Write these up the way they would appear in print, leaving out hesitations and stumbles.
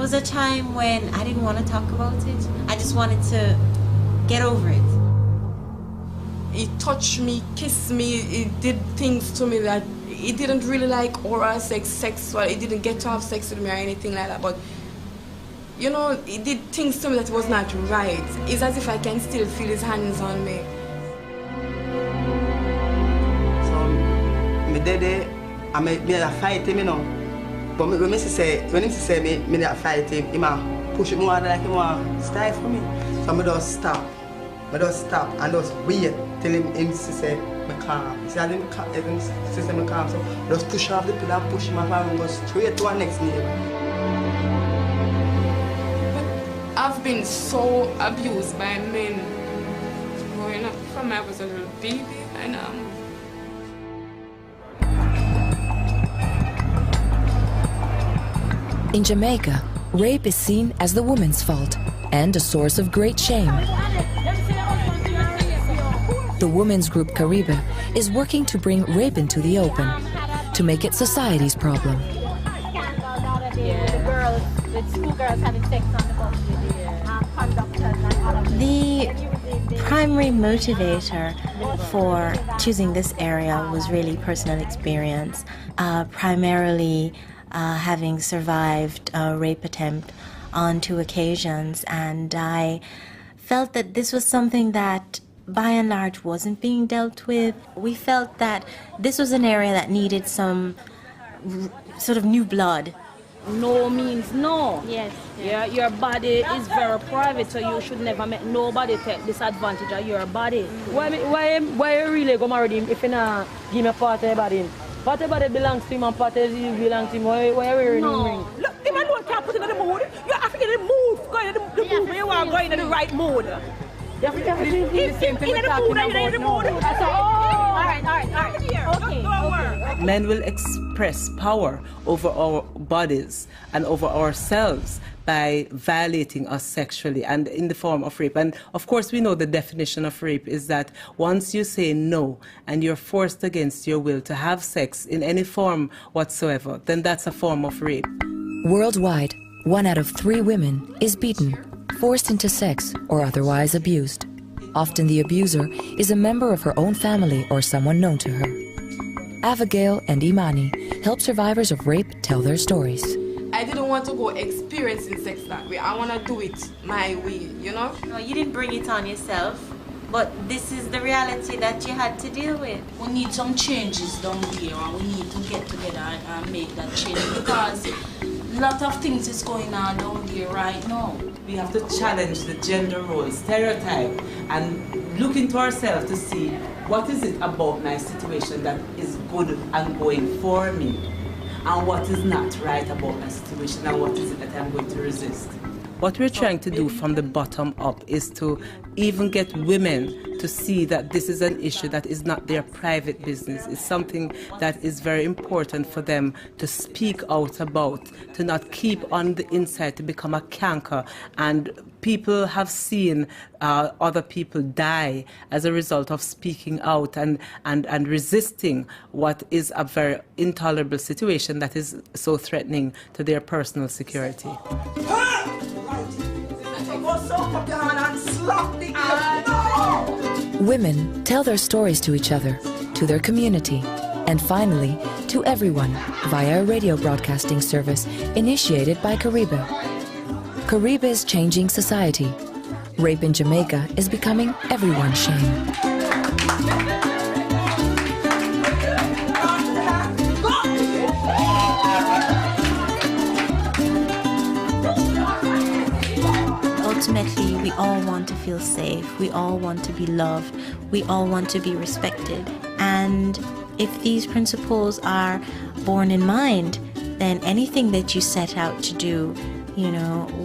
was a time when I didn't want to talk about it. I just wanted to get over it. He touched me, kissed me, he did things to me that he didn't really like oral sex, sexual. He didn't get to have sex with me or anything like that. But, you know, he did things to me that was not right. It's as if I can still feel his hands on me. So, my daddy, I made a fight him, you know. But when he say me fight him, he push it more like he want to stifle for me. So I just stop. I just stop and just wait till him say me calm. See how him say me calm, so just push off the pillar and push him up and go straight to our next neighbor. I've been so abused by men growing up from I was a little baby, and In Jamaica, rape is seen as the woman's fault and a source of great shame. The women's group Kariba is working to bring rape into the open, to make it society's problem. The primary motivator for choosing this area was really personal experience, primarily having survived a rape attempt on 2 occasions, and I felt that this was something that by and large wasn't being dealt with. We felt that this was an area that needed some sort of new blood. No means no. Yes. Yeah, your body is very private, so you should never make nobody take disadvantage of your body. Why you really go marry him if you not give me part of your body? Part of your body belongs to him and part of you belongs to him. Why are you ring? Look, if I don't can't put it in the mood, you have to get in the mood. Go in the mood where you are going in the right mood. You have to do the same thing we're talking about now. All right. Okay. Men will express power over our bodies and over ourselves by violating us sexually and in the form of rape. And of course, we know the definition of rape is that once you say no and you're forced against your will to have sex in any form whatsoever, then that's a form of rape. Worldwide, 1 out of 3 women is beaten, forced into sex, or otherwise abused. Often the abuser is a member of her own family or someone known to her. Abigail and Imani help survivors of rape tell their stories. I didn't want to go experiencing sex that way. I want to do it my way, you know? No, you didn't bring it on yourself, but this is the reality that you had to deal with. We need some changes down here, and we need to get together and make that change, because a lot of things is going on down here right now. We have to challenge the gender role stereotype and look into ourselves to see what is it about my situation that is good and going for me, and what is not right about my situation, and what is it that I'm going to resist. What we're trying to do from the bottom up is to even get women to see that this is an issue that is not their private business. It's something that is very important for them to speak out about, to not keep on the inside, to become a canker. And people have seen other people die as a result of speaking out and resisting what is a very intolerable situation that is so threatening to their personal security. Women tell their stories to each other, to their community, and finally, to everyone via a radio broadcasting service initiated by Kariba. Kariba is changing society. Rape in Jamaica is becoming everyone's shame. Ultimately, we all want to feel safe, we all want to be loved, we all want to be respected. And if these principles are borne in mind, then anything that you set out to do,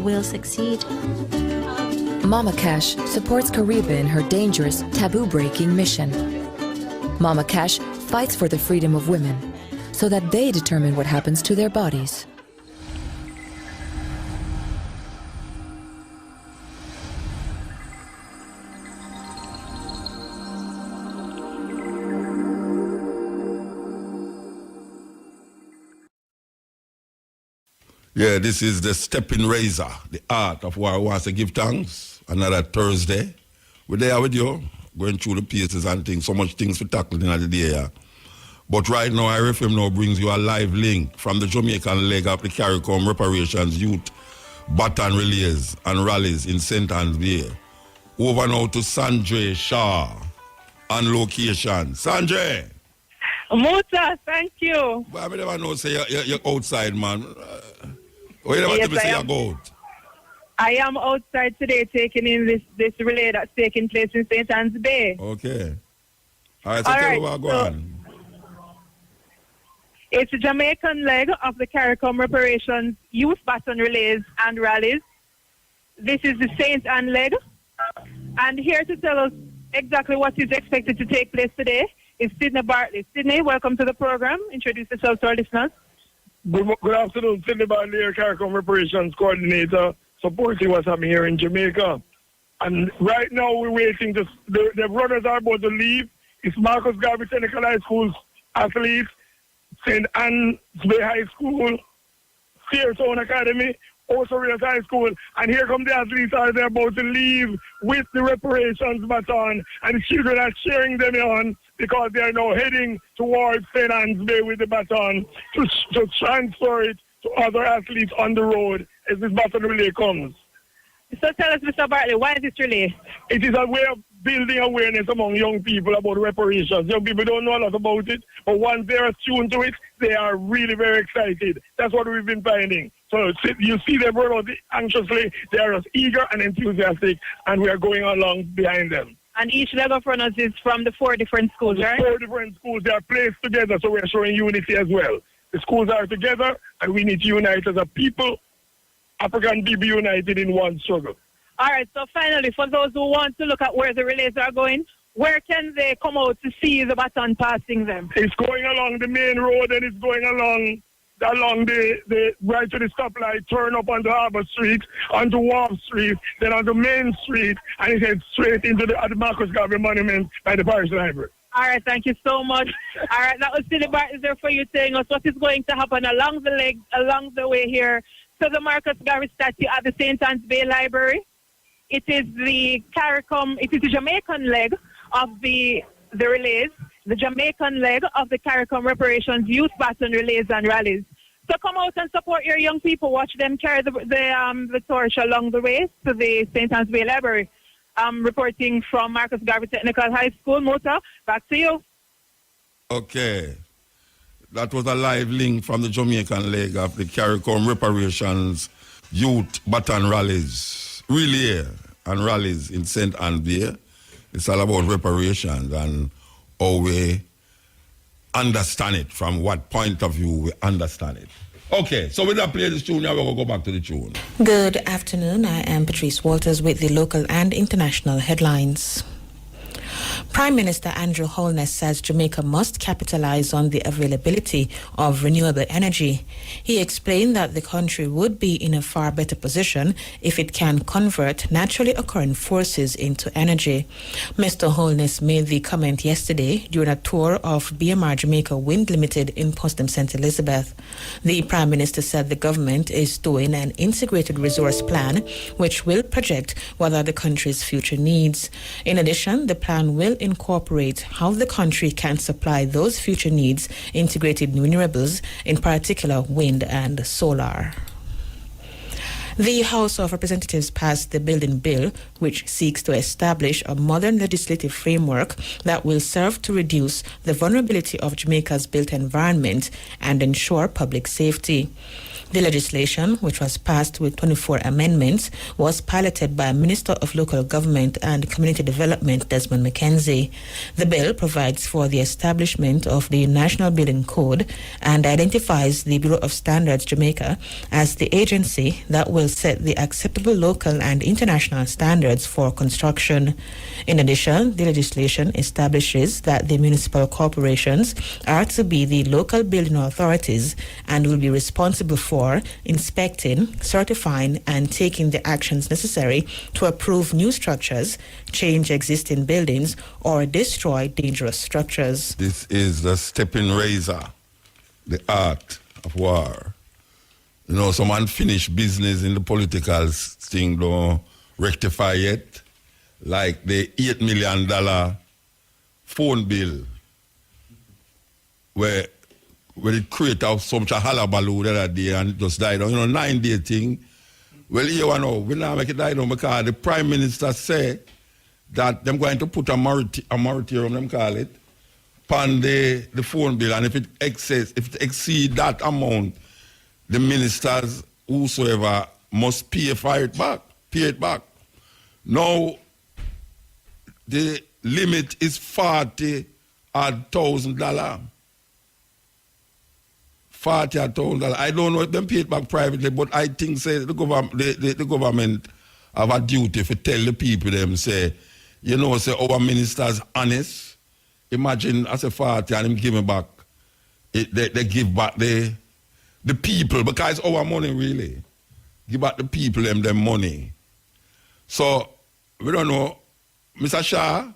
will succeed. Mama Cash supports Kariba in her dangerous, taboo-breaking mission. Mama Cash fights for the freedom of women so that they determine what happens to their bodies. Yeah, this is the stepping razor, the art of war. Wants to give thanks. Another Thursday. We're there with you, going through the pieces and things. So much things to tackle in the day. Yeah. But right now, IRFM now brings you a live link from the Jamaican leg of the CARICOM Reparations Youth Baton Relays and Rallies in St. Anne's Bay. Over now to Sanjay Shah on location. Sanjay! Muta, thank you. But I never know, say you're outside, man. Or you never tell me say you're out? I am outside today taking in this relay that's taking place in St. Anne's Bay. Okay. All right, so tell me what go on. It's the Jamaican leg of the CARICOM Reparations Youth Baton Relays and Rallies. This is the St. Anne leg. And here to tell us exactly what is expected to take place today is Sydney Bartley. Sydney, welcome to the program. Introduce yourself to our listeners. Good afternoon, Sydney Bartley, CARICOM Reparations Coordinator, supporting what's happening here in Jamaica. And right now we're waiting. The runners are about to leave. It's Marcus Garvey Technical High School's athletes, St. Anne's Bay High School, Fairtown Academy, Osorias High School, and here come the athletes are they about to leave with the reparations baton, and the children are cheering them on because they are now heading towards St. Anne's Bay with the baton to transfer it to other athletes on the road as this baton relay comes. So tell us, Mr. Bartley, why is this relay? It is a way of building awareness among young people about reparations. Young people don't know a lot about it, but once they are attuned to it, they are really very excited. That's what we've been finding. So you see them run out anxiously. They are as eager and enthusiastic, and we are going along behind them. And each leg of runners is from the 4 different schools, right? 4 different schools. They are placed together, so we're showing unity as well. The schools are together, and we need to unite as a people. African people united in one struggle. All right, so finally, for those who want to look at where the relays are going, where can they come out to see the baton passing them? It's going along the main road, and it's going along the right to the stoplight, turn up onto Harbour Street, onto Wharf Street, then onto Main Street, and it heads straight into the Marcus Garvey Monument by the Parish Library. All right, thank you so much. All right, that was Sydney Bartley there for you telling us what is going to happen along the way here to the Marcus Garvey statue at the St. Anne's Bay Library. It is the Jamaican leg of the relays, the Jamaican leg of the CARICOM Reparations Youth Baton Relays and Rallies. So come out and support your young people. Watch them carry the torch along the way to the St. Anne's Bay Library. Reporting from Marcus Garvey Technical High School. Muta, back to you. Okay. That was a live link from the Jamaican leg of the CARICOM Reparations Youth Baton Rallies. Relay and Rallies in St. Anne's Bay. It's all about reparations and how we understand it, from what point of view we understand it. Okay, so with that play this tune, now we're going to go back to the tune. Good afternoon. I am Patrice Walters with the local and international headlines. Prime Minister Andrew Holness says Jamaica must capitalize on the availability of renewable energy. He explained that the country would be in a far better position if it can convert naturally occurring forces into energy. Mr. Holness made the comment yesterday during a tour of BMR Jamaica Wind Limited in Postum St. Elizabeth. The Prime Minister said the government is doing an integrated resource plan which will project what are the country's future needs. In addition, the plan will incorporate how the country can supply those future needs, integrated renewables, in particular wind and solar. The House of Representatives passed the building bill, which seeks to establish a modern legislative framework that will serve to reduce the vulnerability of Jamaica's built environment and ensure public safety. The legislation, which was passed with 24 amendments, was piloted by Minister of Local Government and Community Development Desmond McKenzie. The bill provides for the establishment of the National Building Code and identifies the Bureau of Standards Jamaica as the agency that will set the acceptable local and international standards for construction. In addition, the legislation establishes that the municipal corporations are to be the local building authorities and will be responsible for inspecting, certifying, and taking the actions necessary to approve new structures, change existing buildings, or destroy dangerous structures. This is the stepping razor, the art of war. You know, some unfinished business in the political thing don't rectify yet. Like the $8 million phone bill where it created so much a hullabaloo the other day and it just died down. You know, 9-day thing. Well, you know, we now make it die down because the Prime Minister said that they're going to put a moratorium, them call it, upon the phone bill, and if it exceeds that amount, the ministers, whosoever, must pay it back. Now, the limit is $40,000. $40,000. I don't know if them pay it back privately, but I think say the government have a duty to tell the people them say, you know, say our ministers honest. Imagine as a 40 and him giving back, they give back the people, because it's our money really. Give back the people them money. So, we don't know, Mr. Shah,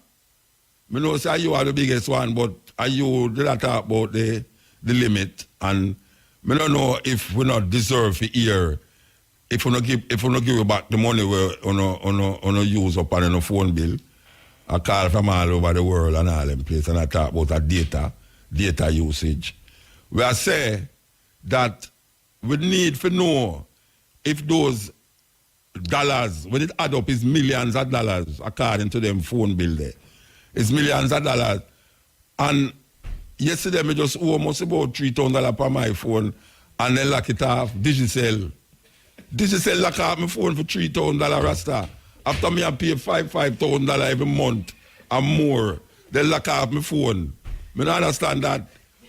we know say you are the biggest one, but are you did I talk about the limit, and we don't know if we not deserve to hear if we not give you back the money we on use up on a phone bill. I call from all over the world and all them places, and I talk about a data usage. We are say that we need to know if those dollars, when it add up, is millions of dollars according to them phone bill there. It's millions of dollars. And yesterday I just owe almost about $3,000 per my phone, and then lock it off. Digicel lock off my phone for $3,000 Rasta. After me I pay $5,000 every month and more, they lock off my phone. I don't understand that.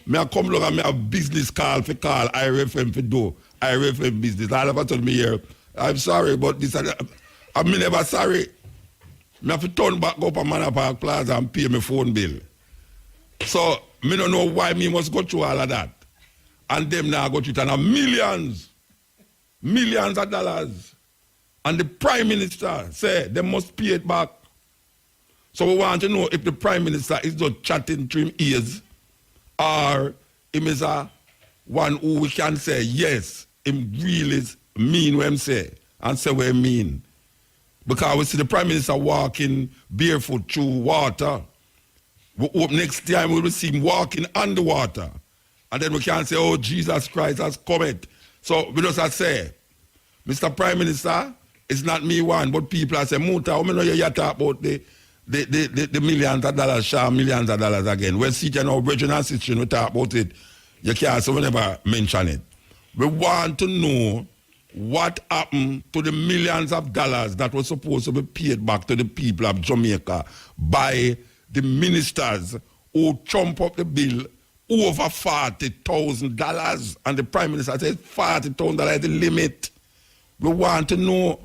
I come along and I have business call for call, IRFM for do, IRFM business. All of a sudden me here, I'm sorry, but this I'm never sorry. I have to turn back up on Manor Park Plaza and pay my phone bill. So I don't know why me must go through all of that. And them now go through it, and millions of dollars. And the Prime Minister said they must pay it back. So we want to know if the Prime Minister is just chatting to him ears, or him is a one who we can say, yes, him really mean what him say, and say what he mean. Because we see the Prime Minister walking barefoot through water. We hope next time we will see him walking underwater. And then we can say, oh, Jesus Christ has come. So we just say, Mr. Prime Minister, it's not me one, but people are saying, Muta, how many you talk about the millions of dollars, Shah, millions of dollars again. We're sitting now, regional system, we talk about it. You can't, so we never mention it. We want to know what happened to the millions of dollars that was supposed to be paid back to the people of Jamaica by the ministers who trump up the bill over $40,000. And the Prime Minister said $40,000 is the limit. We want to know.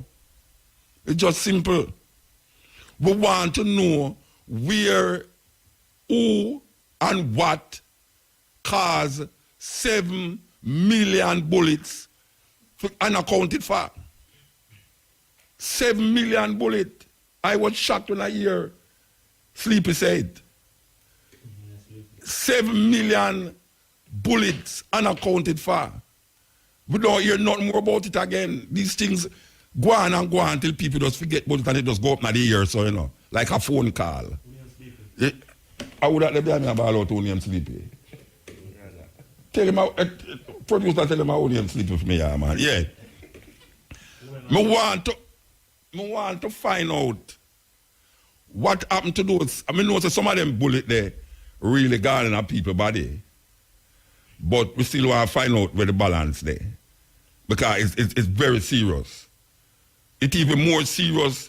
It's just simple. We want to know where, who, and what caused 7 million bullets unaccounted for. 7 million bullets. I was shocked when I hear Sleepy said 7 million bullets unaccounted for. We don't hear nothing more about it again. These things go on until people just forget about it and they just go up in the ear, so you know, like a phone call. I would have been about out only Sleepy. Tell him, producer tell him I only Sleepy for me, yeah, man. Yeah. I want to find out what happened to those. I mean, know some of them bullets there really gone in our people's body. But we still want to find out where the balance there. Because it's very serious. It's even more serious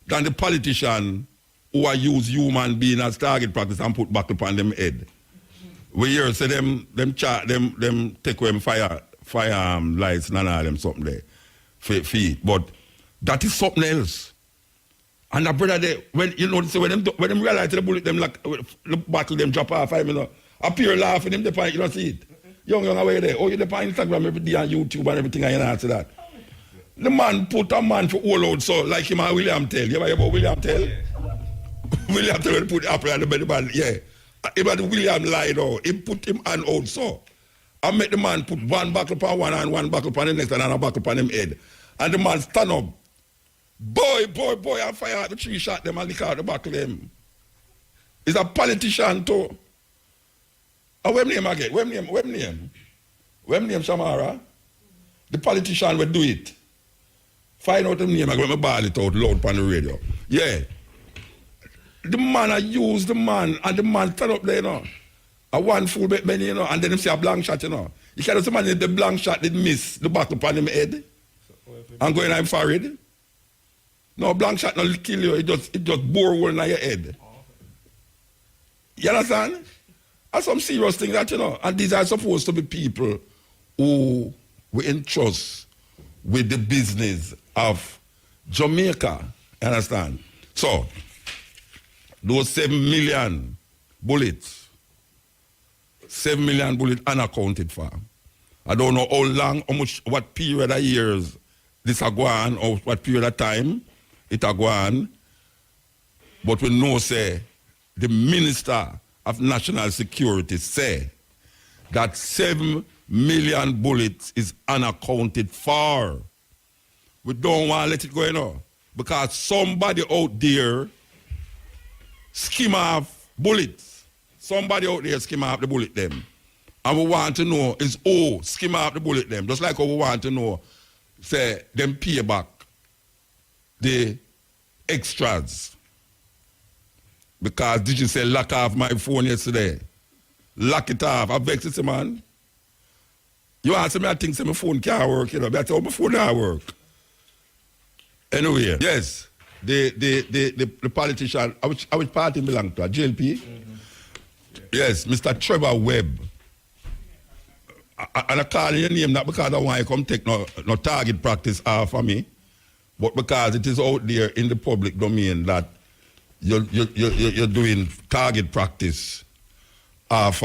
than the politician who are use human being as target practice and put back upon them head. We hear say them take away firearm lights and all them something there for feet. But that is something else. And the brother there, when you know, so when them realize the bullet them like the battle them drop off, I mean, appear laughing them the point, you don't see it. Young away there. Oh, you the on Instagram every day on YouTube and everything, and you answer that. The man put a man for all out, so like him and William Tell. You ever hear about William Tell? William Tell put the apple on the belly band, yeah. Even William lied out. He put him on out, so. I make the man put one buckle upon one and one buckle upon the next and a buckle upon him head. And the man stand up. Boy, I fire out the 3 shot them and lick out the buckle them. He's a politician too. And what name again? What name, Shamara? The politician will do it. Find out the name, I'm going to ball it out loud on the radio. Yeah. The man I use the man, and the man stand up there, you know. A one full bet belly, you know, and then him say a blank shot, you know. You can't see man if the blank shot did miss the buckle upon him head and going on him forehead. No, blank shot not kill you, it just bore one in your head. You understand? That's some serious things that, you know. And these are supposed to be people who we entrust with the business of Jamaica. You understand? So, those 7 million bullets, 7 million bullets unaccounted for. I don't know how long, how much, what period of years this a go on, or what period of time it a go on. But we know, say, the Minister of National Security say that 7 million bullets is unaccounted for. We don't want to let it go, you know, because somebody out there skim off bullets. Somebody out there skim off the bullet them. And we want to know is who skim off the bullet them. Just like how we want to know, say, them pay back the extras. Because did you say lock off my phone yesterday? Lock it off. I vex it, man. You answer me, I think say my phone can't work, you know. That's how my phone can't work. Anyway, yes, the politician, which party belong to? JLP? Mm-hmm. Yes, Mr. Trevor Webb. And I call your name not because I want you to come take no target practice off of me, but because it is out there in the public domain that you're doing target practice off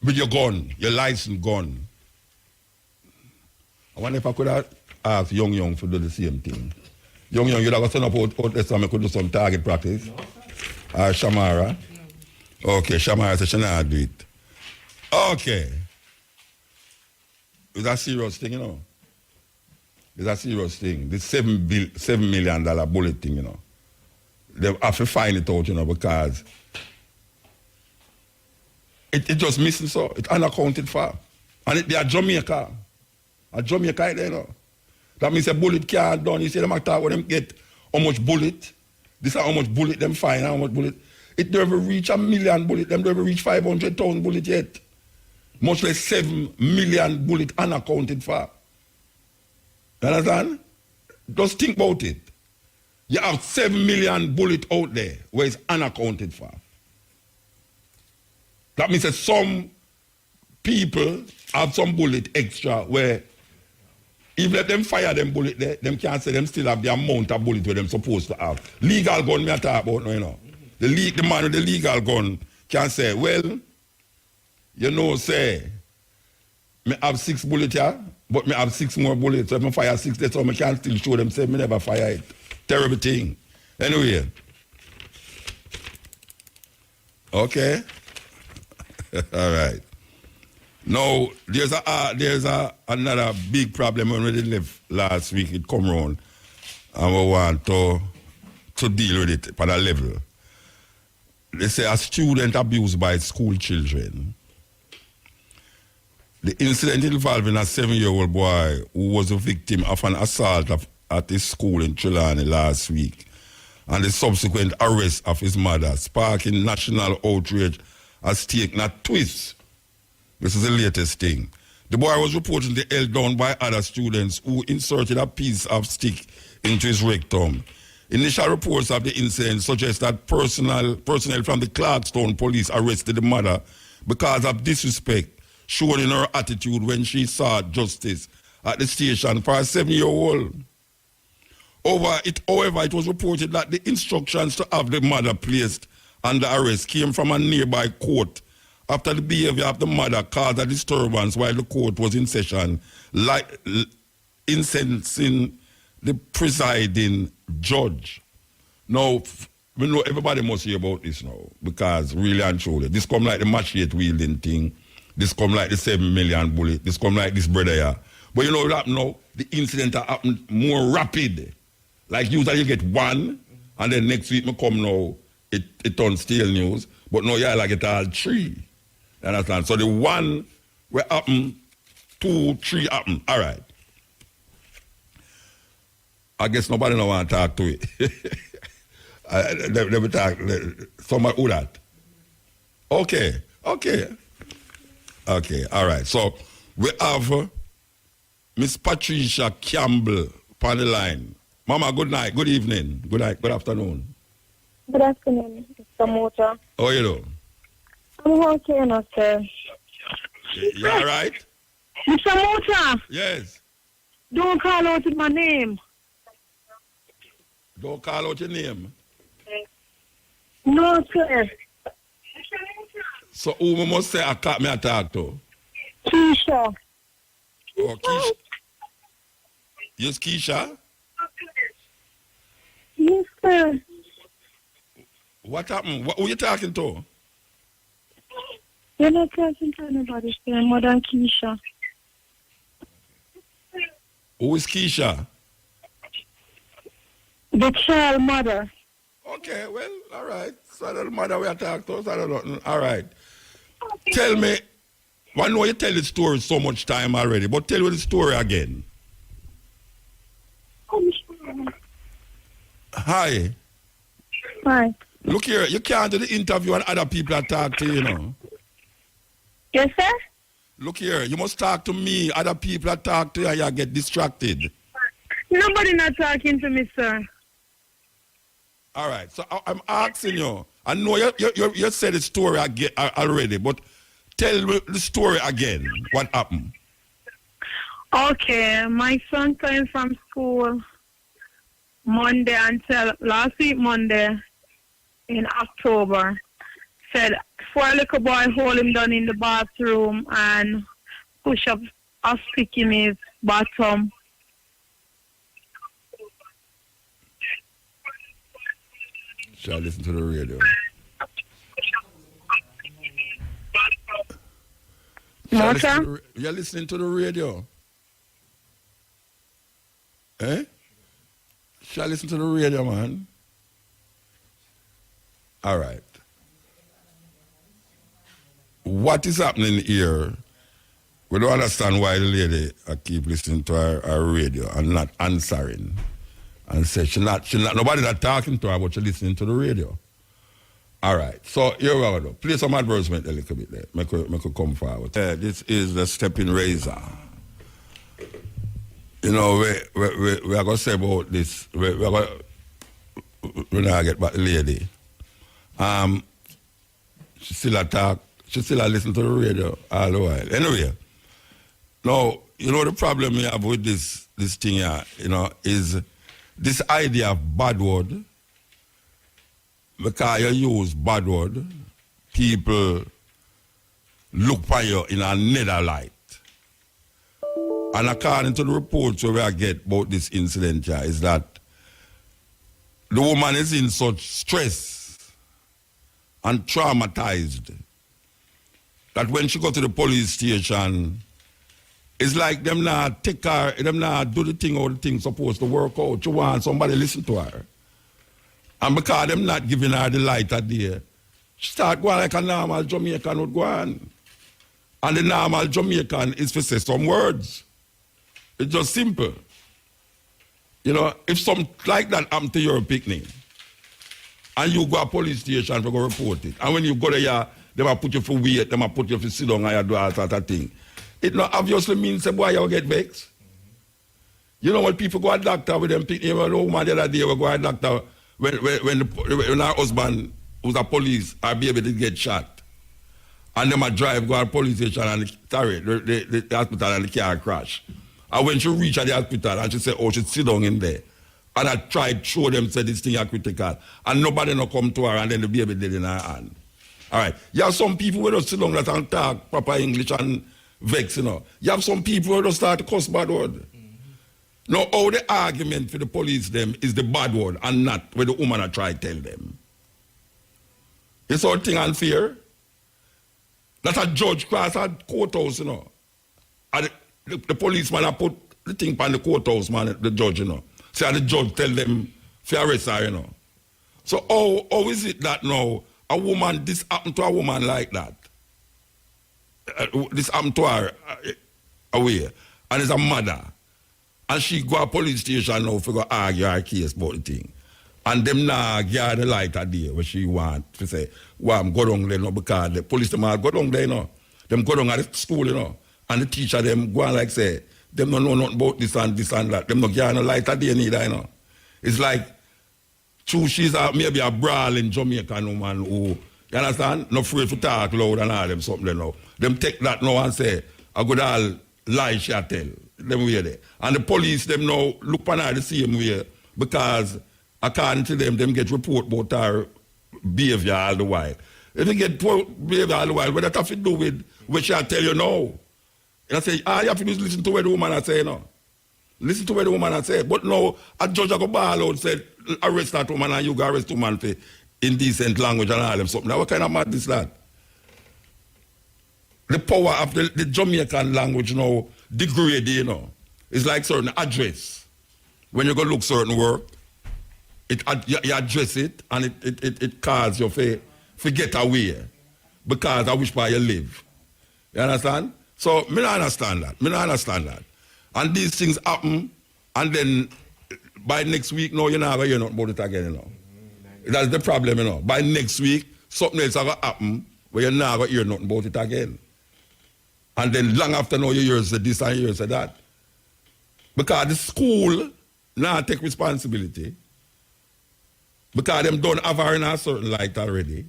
with your gun, your licensed gun. I wonder if I could have asked Young to do the same thing. Young, you'd have to send up out there so I could do some target practice. Shamara. Okay, Shamara says she not do it. Okay. It's a serious thing, you know. It's a serious thing. This $7 million bullet thing, you know. They have to find it out, you know, because it just missing so. It's unaccounted for. And they are Jamaica. A Jamaica, you know. That means a bullet can't done. You see them attack when them get how much bullet. This is how much bullet them find, how much bullet. It never reach 1 million bullet. Them never reach 500,000 bullet yet. Much less 7 million bullet unaccounted for. You understand? Just think about it. You have 7 million bullet out there where it's unaccounted for. That means that some people have some bullet extra where if let them fire them bullet there, them can't say them still have the amount of bullet where them supposed to have. Legal gun me I talk about now, you know. The man with the legal gun can say, well, you know, say, me have 6 bullets here, but me have 6 more bullets. So if I fire 6 there, so I can still show them, say, me never fire it. Terrible thing. Anyway. Okay. All right. Now, there's another big problem when we left last week. It come around, and we want to deal with it at a level. They say a student abused by school children. The incident involving a 7-year-old boy who was a victim of an assault at his school in Trelawney last week, and the subsequent arrest of his mother, sparking national outrage, has taken a twist. This is the latest thing. The boy was reportedly held down by other students who inserted a piece of stick into his rectum. Initial reports of the incident suggest that personnel from the Clarkstown police arrested the mother because of disrespect shown in her attitude when she sought justice at the station for a 7-year-old. However, it was reported that the instructions to have the mother placed under arrest came from a nearby court after the behavior of the mother caused a disturbance while the court was in session, incensing the presiding judge. Now, we know everybody must hear about this now, because really and truly, this come like the machete wielding thing This come like the 7 million bullet. This come like this brother here. But you know what happened now? The incident happened more rapid. Like usually you get one, and then next week me come now, it turns stale news. But now you like get all three. You understand? So the one where happen, 2, 3 happen. All right. I guess nobody no want to talk to it. Let me talk. Somebody who that? Okay. All right. So we have Miss Patricia Campbell on the line. Mama, good night, good evening, good night, good afternoon. Good afternoon, Mr. Motor. How are you doing? I'm okay now, sir. You all right? Mr. Motor. Yes. Don't call out my name. Don't call out your name. No, sir. So who must say I can't me talk to? Keisha. Oh, Keisha. Yes, Keisha? Yes, sir. What happened? Who you talking to? You're not talking to anybody, sir. More than Keisha. Who is Keisha? The child mother. Okay, well, all right. So I don't know the mother we are talking to. So I don't know. All right. Tell me, I know you tell the story so much time already, but tell me the story again. Hi. Hi. Look here, you can't do the interview and other people are talk to you, you know. Yes, sir? Look here, you must talk to me. Other people are talk to you and you get distracted. Nobody not talking to me, sir. All right, so I'm asking you. I know you said the story again already, but tell me the story again. What happened? Okay, my son came from school Monday until last week Monday in October. Said 4 little boy hold him down in the bathroom and push up a stick in his bottom. Shall I listen to the radio? You're listening to the radio? Eh? Shall I listen to the radio, man? All right. What is happening here? We don't understand why the lady keep listening to her radio and not answering. And say she not nobody not talking to her, but she listening to the radio. All right. So here we go. Play some advertisement a little bit there. Make her come forward. This is the stepping razor. You know, we are going to say about this. We're going to get back the lady. She still a talk. She still a listen to the radio all the while. Anyway, now, you know the problem we have with this thing here, you know, is this idea of bad word. Because you use bad word, people look for you in another light. And according to the reports we get about this incident here, is that the woman is in such stress and traumatized that when she go to the police station, it's like them not take her, them not do the thing or the thing supposed to work out. She want somebody listen to her. And because them not giving her the light of day, she start going like a normal Jamaican would go on. And the normal Jamaican is to say some words. It's just simple. You know, if something like that happened to your picnic, and you go to a police station to go report it, and when you go there, they will put you for wait, they will put you for sit down and you do all sort of thing. It not obviously means that boy you get vexed. You know when people go to a doctor with them picnic, the woman the other day will go to a doctor when her husband who's a police, her baby did get shot. And them a drive, go to the police station and the hospital and the car crash. And when she reach at the hospital and she say, oh, she sit down in there. And I tried to show them, say this thing is critical. And nobody no come to her and then the baby dead in her hand. All right. You have some people who don't sit down and talk proper English and vex, you know. You have some people who don't start to cuss bad word. Now, all the argument for the police them is the bad word and not what the woman I try to tell them. It's all thing unfair. That a judge cross a courthouse, you know. And the policeman have put the thing on the courthouse, man, the judge, you know. So the judge tell them to arrest her, you know. So how is it that now a woman, this happened to a woman like that? This happened to her away. And it's a mother. And she go to police station now for go argue her case about the thing. And them now give her the light a day where she want to say, well, I'm go down there now because the police them all go down there, you know. Them go down at the school, you know. And the teacher them go and like say, them don't know nothing about this and that. Them not give her no light a day neither, you know. It's like, true, she's maybe a brawling Jamaican woman who, you understand, not afraid to talk loud and all them something, you know. Them take that now and say, I go all lie she tell. Them way there. And the police, them now look on her the same way because according to them get report about her behavior all the while. If you get behavior all the while, what that have to do with what she tell you now? And I say, all you have to do is listen to what the woman I say now. Listen to what the woman I say. But now, a judge go ball out said, arrest that woman and you go arrest the woman for indecent language and all them something. Now what kind of madness is that? The power of the Jamaican language now degrade, you know. It's like certain address. When you go look certain work, you address it and it causes you to get away because I wish where you live. You understand? So, me not understand that. And these things happen and then by next week, no, you're not going to hear nothing about it again, you know. That's the problem, you know. By next week, something else is going to happen where you're not going to hear nothing about it again. And then long after now, you hear this and you hear that. Because the school now take responsibility. Because them don't have her in a certain light already.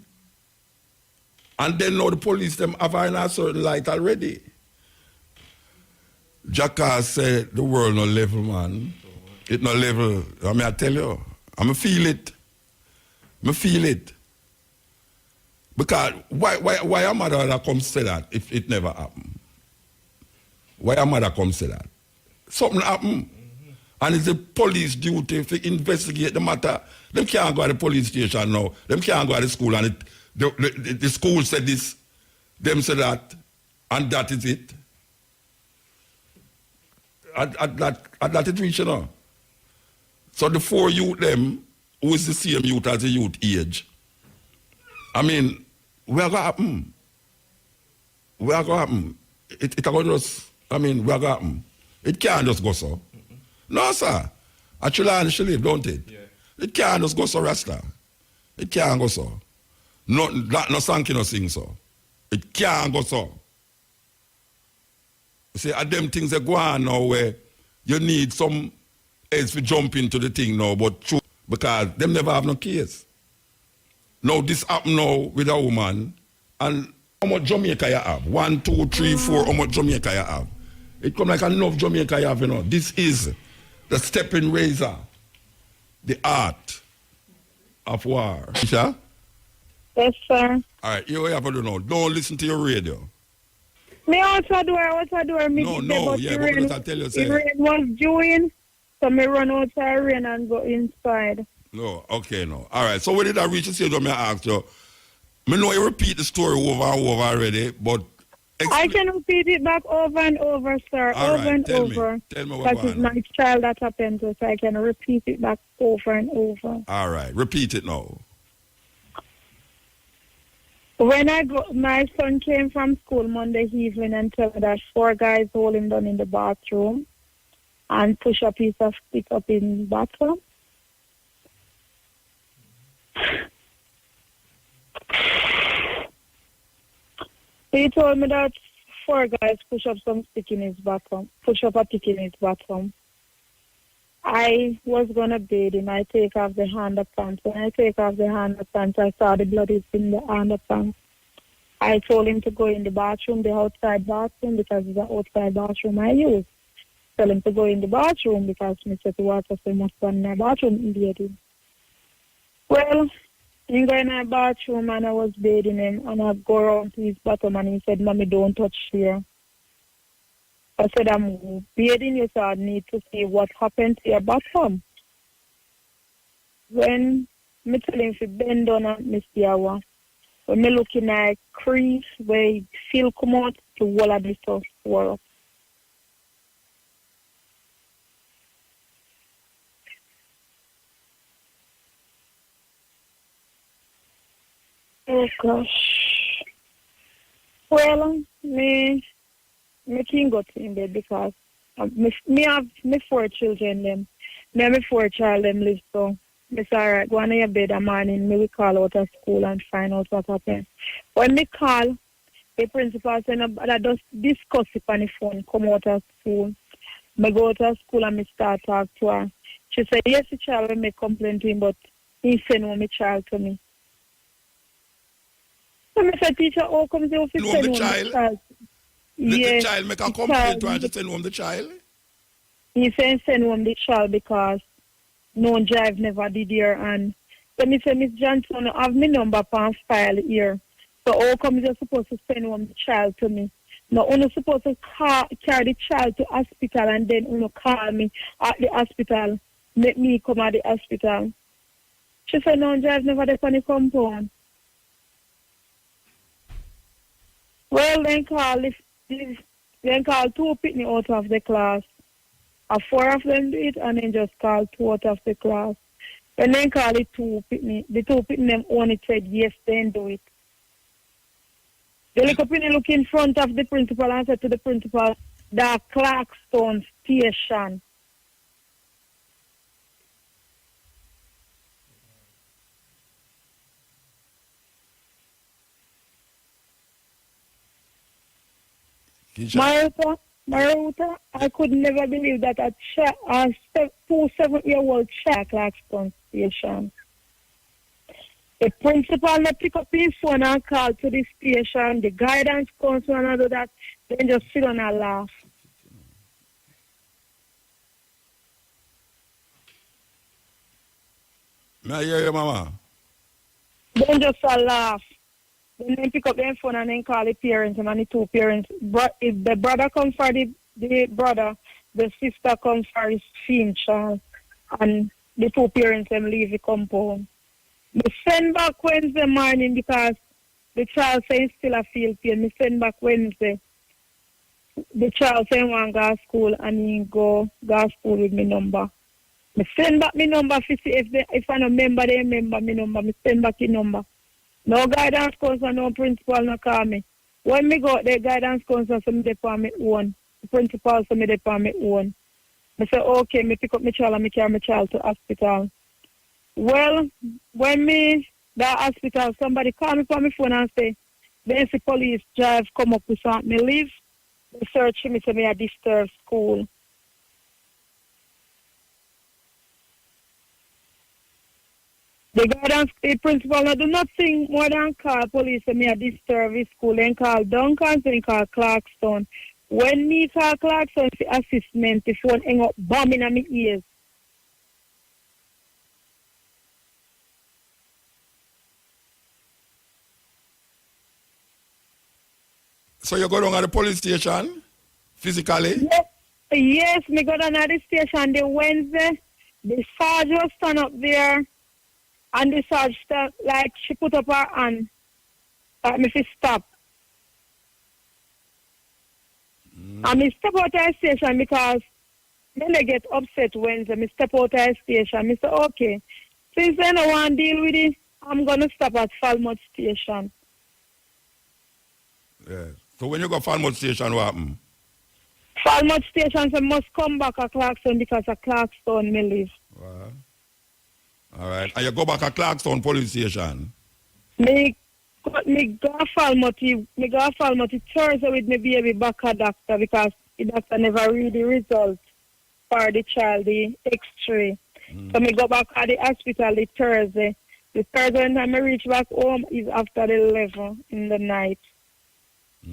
And then now the police them have her in a certain light already. Jackass said the world no level, man. It no level. I mean, I tell you, I feel it. I feel it. Because why a mother that comes say that if it never happened? Why a mother comes say that? Something happened. And it's the police duty to investigate the matter. Them can't go to the police station now. Them can't go to the school and the school said this, them said that, and that is it. At that it reach, you know. So the four youth them, who is the same youth as the youth age, I mean, where going to happen? Where going to happen? It going to just, I mean, where going to happen? It can't just go so. No, sir. Actually, she live, don't it? Yeah. It can't just go so, Rasta. It can't go so. No sanky no sing so. It can't go so. You see, at them things that go on now where you need some else to jump into the thing now, but true, because them never have no case. Now this happen now with a woman, and how much Jamaica you have? 1, 2, 3, 4, how much Jamaica you have? It come like enough Jamaica you have, you know. This is the stepping razor, the art of war. Isha? Yes, sir. All right, you have to do now. Don't listen to your radio. Me also do it. No, yeah, but I tell you, say. The rain was due, so me run outside rain and go inside. No, okay, no. All right, so when did I reach the stage when I asked you? I know you repeat the story over and over already, but... I can repeat it back over and over, sir. All over right, and tell over. Tell me what that is my child that happened to, so I can repeat it back over and over. All right, repeat it now. When my son came from school Monday evening and told me that 4 guys hold him down in the bathroom and push a piece of stick up in the bathroom. He told me that 4 guys push up some stick in his bathroom, push up a stick in his bathroom. I was going to bathe him. I take off the underpants. When I take off the underpants, I saw the blood is in the underpants. I told him to go in the bathroom, the outside bathroom, because it's the outside bathroom I use. Tell him to go in the bathroom because I said the water so much in the bathroom immediately. Well, he go in the bathroom and I was bathing him and I go around to his bottom and he said, Mommy, don't touch here. I said, I'm bathing you, so I need to see what happened to your bottom. When I tell him to bend down and miss the hour, when me looking at crease where feel come out to wall of this stuff work. Oh gosh. Well, me can't go to in bed because me have me 4 children them. Me have me 4 child them live so. Me say alright, go on in your bed a morning, me will call out of school and find out what happened. When me call, the principal said I just discuss it on the phone, come out of school. Me go out of school and me start talk to her. She said, yes, the child will make complaint to him, but he send home my child to me. So I said, teacher, how come you send home the child? Let yes, the child make a complaint to her to send home the child? He said send home the child because no drive never did here. And so I said, Miss Johnson, I have my number on file here. So how come you're supposed to send home the child to me? No, you're supposed to carry the child to hospital and then you call me at the hospital. Let me come at the hospital. She said, no drive never did on the compound. Well, then call 2 Pitney out of the class. 4 of them do it, and then just call 2 out of the class. And then call it 2 Pitney. The 2 Pitney them only said yes, then do it. The little Pitney look in front of the principal and said to the principal, the Clarkstone station. Maruta, I could never believe that a 2 7-year-old child Clarkstone station. The principal not pick up his phone and call to the station, the guidance counselor and all that, then just sit on and laugh. May I hear you, Mama? Then just laugh. Then pick up their phone and then call the parents and the 2 parents. If the brother comes for the brother, the sister comes for his same child. And the 2 parents them leave the compound. We send back Wednesday morning because the child says still a feel pain. We send back Wednesday. The child say want to go to school and he go to school with my number. I send back my number to see if I don't remember, they remember my number. I send back the number. No guidance counselor, no principal, no call me. When me go, the guidance counselor say me dey on my own. The principal say me dey on my own. I say, okay, me pick up my child and me carry my child to hospital. Well, when me the hospital, somebody call me from my phone and say, then the police drive come up with something. Me leave. They search me, say me a disturb school. The principal do nothing more than call police and me a disturb his school and call Duncan and call Clarkstone. When me call Clarkstone for assessment, the phone hang up bombing on my ears. So you go down at the police station physically? Yes, me go down at the station the Wednesday. The sergeant was stand up there. And the sergeant, like, she put up her hand. Like, me to stop. And me step out of the station because then they get upset Wednesday. Me step out of the station. Me say, okay, since then I want to deal with it, I'm going to stop at Falmouth Station. Yeah. So when you go Falmouth Station, what happen? Falmouth Station, so must come back at Clarkstone because at Clarkstone me live. Wow. All right. And you go back at Clarkstone police station? Me go Falmouth Thursday with my baby back at doctor because the doctor never read the result for the child, the X-ray. So me go back at the hospital the Thursday. The Thursday when I reach back home is after the 11 in the night. So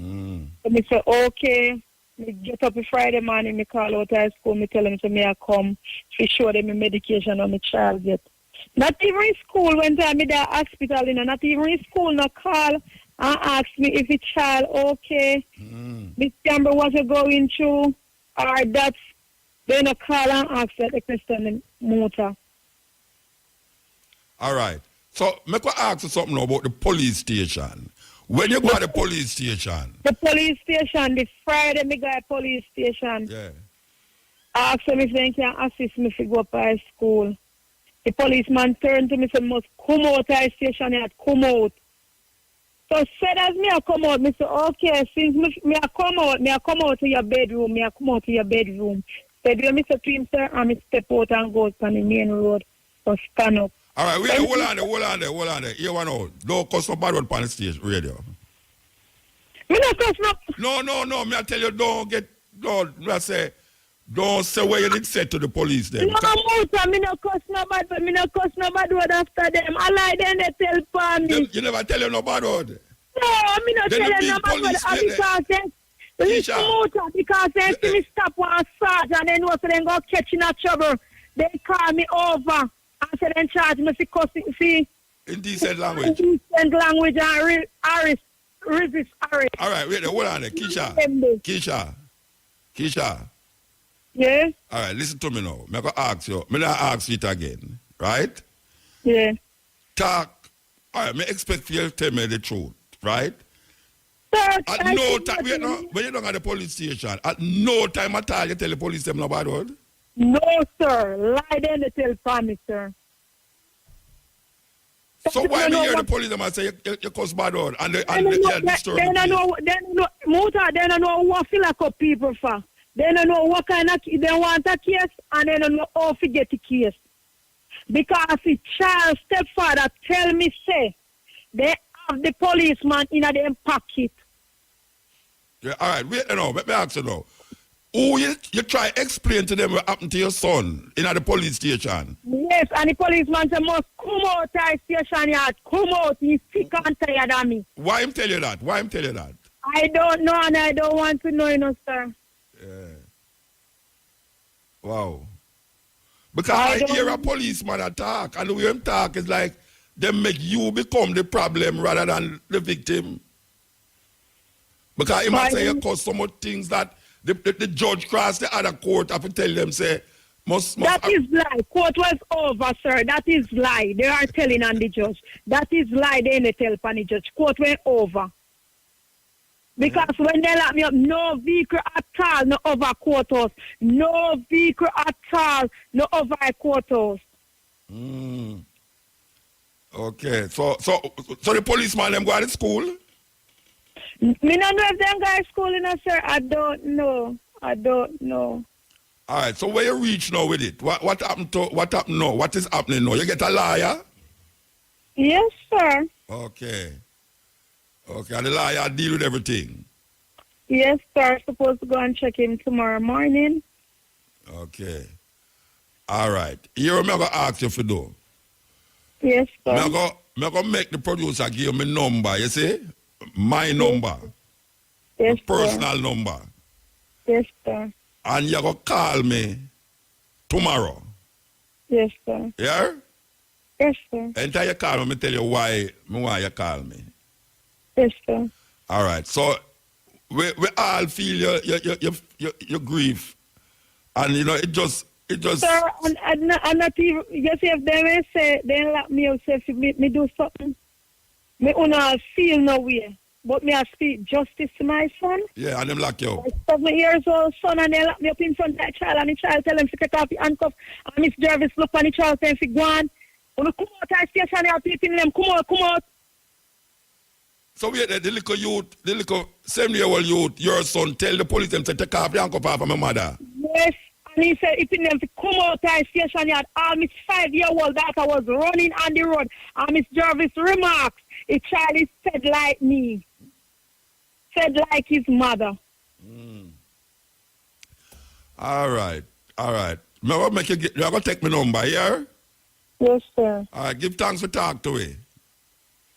me say, okay. Me get up on Friday morning, me call out of school, me tell them to me I come to show them my medication on my child yet. Not even in school when I'm in the hospital, not even in school, no call and ask me if the child okay. This camera was going through or that's then a call and ask that the question in motor. All right. So, make me ask you something now about the police station. When you go to the police station? The police station, the Friday me go to police station. Yeah. I asked him if they can assist me to go up to school. The policeman turned to me and said, must come out of the station, you had come out. So said as me I come out, me say, okay, since me I come out to your bedroom, Said, you Mr. Twin, sir, and me step out and go on the main road. So stand up. All right, wait, hold on there. Here one out. Don't cuss no bad word on the stage, radio. Me no cuss no. No, me I tell you, don't say what you did say to the police then. No, Muta, me no cuss no bad word after them. I lie then they tell for me. You never tell you no bad word? No, me no tell you no bad word. Because they see me stop one sergeant and then what they go catch in a trouble. They call me over and say they charge me for cussing, see? In decent language? In decent language and resist arrest. All right, wait, hold on there. Keisha. Yeah? All right, listen to me now. I'm going to ask you. I'm going to ask you it again, right? Yeah. Talk. All right, I expect you to tell me the truth, right? Sir, at no time, when you don't at the police station, at no time at all you tell the police them no bad word? No, sir. Lie then they tell for me, sir. So why me hear the police them and say you cause bad word and they disturb They don't know what feel like up people for. They don't know what kind of they want a case and they don't know how to get the case. Because the child stepfather tell me say they have the policeman in their pocket. Yeah, all right, wait let me ask you now. Who you try explain to them what happened to your son in the police station? Yes, and the policeman said must come out of the station yard. Come out, he's sick and tired of me. Why him tell you that? I don't know and I don't want to know, sir. Yeah. Wow. Because I hear a policeman attack and the way him talk is like they make you become the problem rather than the victim. Because he might say you cause so much things that the judge cross the other court have to tell them say must that is lie. Court was over, sir. That is lie. They are telling on the judge. That is lie. They ain't tell on the judge. Court went over. Because when they lock me up, no vehicle at all, no over courthouse. No vehicle at all, no over courthouse. Okay, so the policeman them go to school? Me don't know if them go to school, sir. I don't know. All right, so where you reach now with it? What happened now? What is happening now? You get a lawyer? Yes, sir. Okay, and the lawyer deal with everything? Yes, sir. Supposed to go and check him tomorrow morning. Okay. All right. You remember I asked you for do? Yes, sir. I'm going to make the producer give me number, you see? My number. Yes, personal number. Yes, sir. And you're going to call me tomorrow. Yes, sir. Yeah? Yes, sir. Anytime you call me, tell you why you call me. Yes, sir. All right. So we all feel your grief. And, it just... Sir, I'm not even... You see, if they may say, they lock me out, say, if me do something, me not feel no way. But me I speak justice to my son. Yeah, and them lock you up. 7 years old son, and they lock me up in front of that child, and the child tell him to take off the handcuff. And Miss Jervis look on the child saying, if you go on, when you come out of the station, you are peeping them, come out. So wait, the little youth, the little 7-year-old youth, your son, tell the police them to take off the handcuff off of my mother. Yes, and he said, if them to come out of the station yard, Miss 5-year-old daughter was running on the road, and Miss Jervis remarks, the child is said like me. Said like his mother. All right. I'm going to take my number here. Yes, sir. All right, give thanks for talk to me.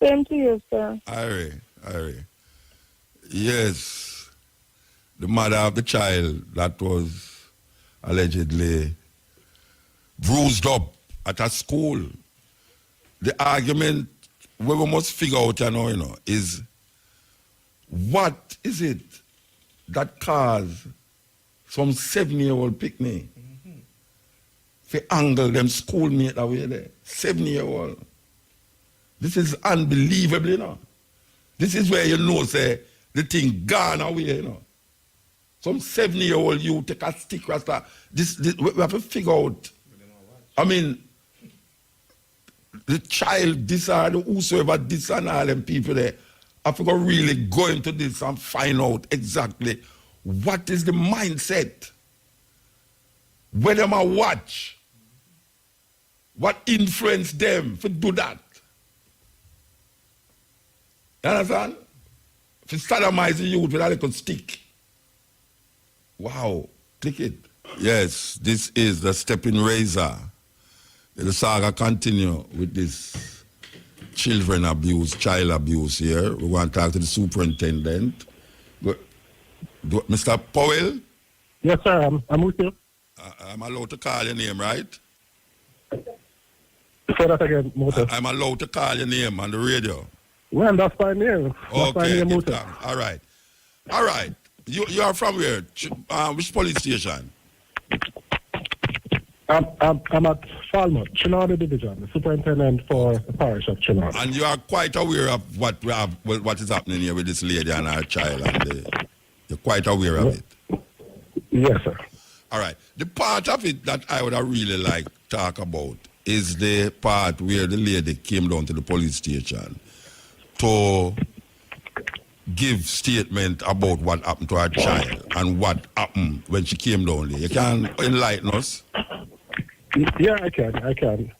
Same to you, sir. All right. Yes. The mother of the child that was allegedly bruised up at a school. The argument we must figure out, is what is it that caused some 7-year-old picnic to angle them schoolmate that way there? 7-year-old. This is unbelievable, you know. This is where you know, say, the thing gone away, you know. Some 7-year-old you take a stick rasta. This we have to figure out. I mean, the child, this or the whosoever, this and all them people there, have to go really go into this and find out exactly what is the mindset. Where them a watch. What influenced them to do that. You understand? If you sodomize the youth with a little stick. Wow, click it. Yes, this is the stepping razor. The saga continue with this children abuse, child abuse here. We want to talk to the superintendent. Mr. Powell? Yes, sir, I'm with you. I'm allowed to call your name, right? Say that again, Muta. I'm allowed to call your name on the radio. Well, that's fine name. Okay, all right. All right. You are from where? Which police station? I'm at Falmouth, Chinada Division, the superintendent for the parish of Chinada. And you are quite aware of what we have, what is happening here with this lady and her child, and you're quite aware of it. Yes, sir. All right. The part of it that I would have really like to talk about is the part where the lady came down to the police station to give statement about what happened to her child and what happened when she came down there. You can enlighten us? Yeah, I can.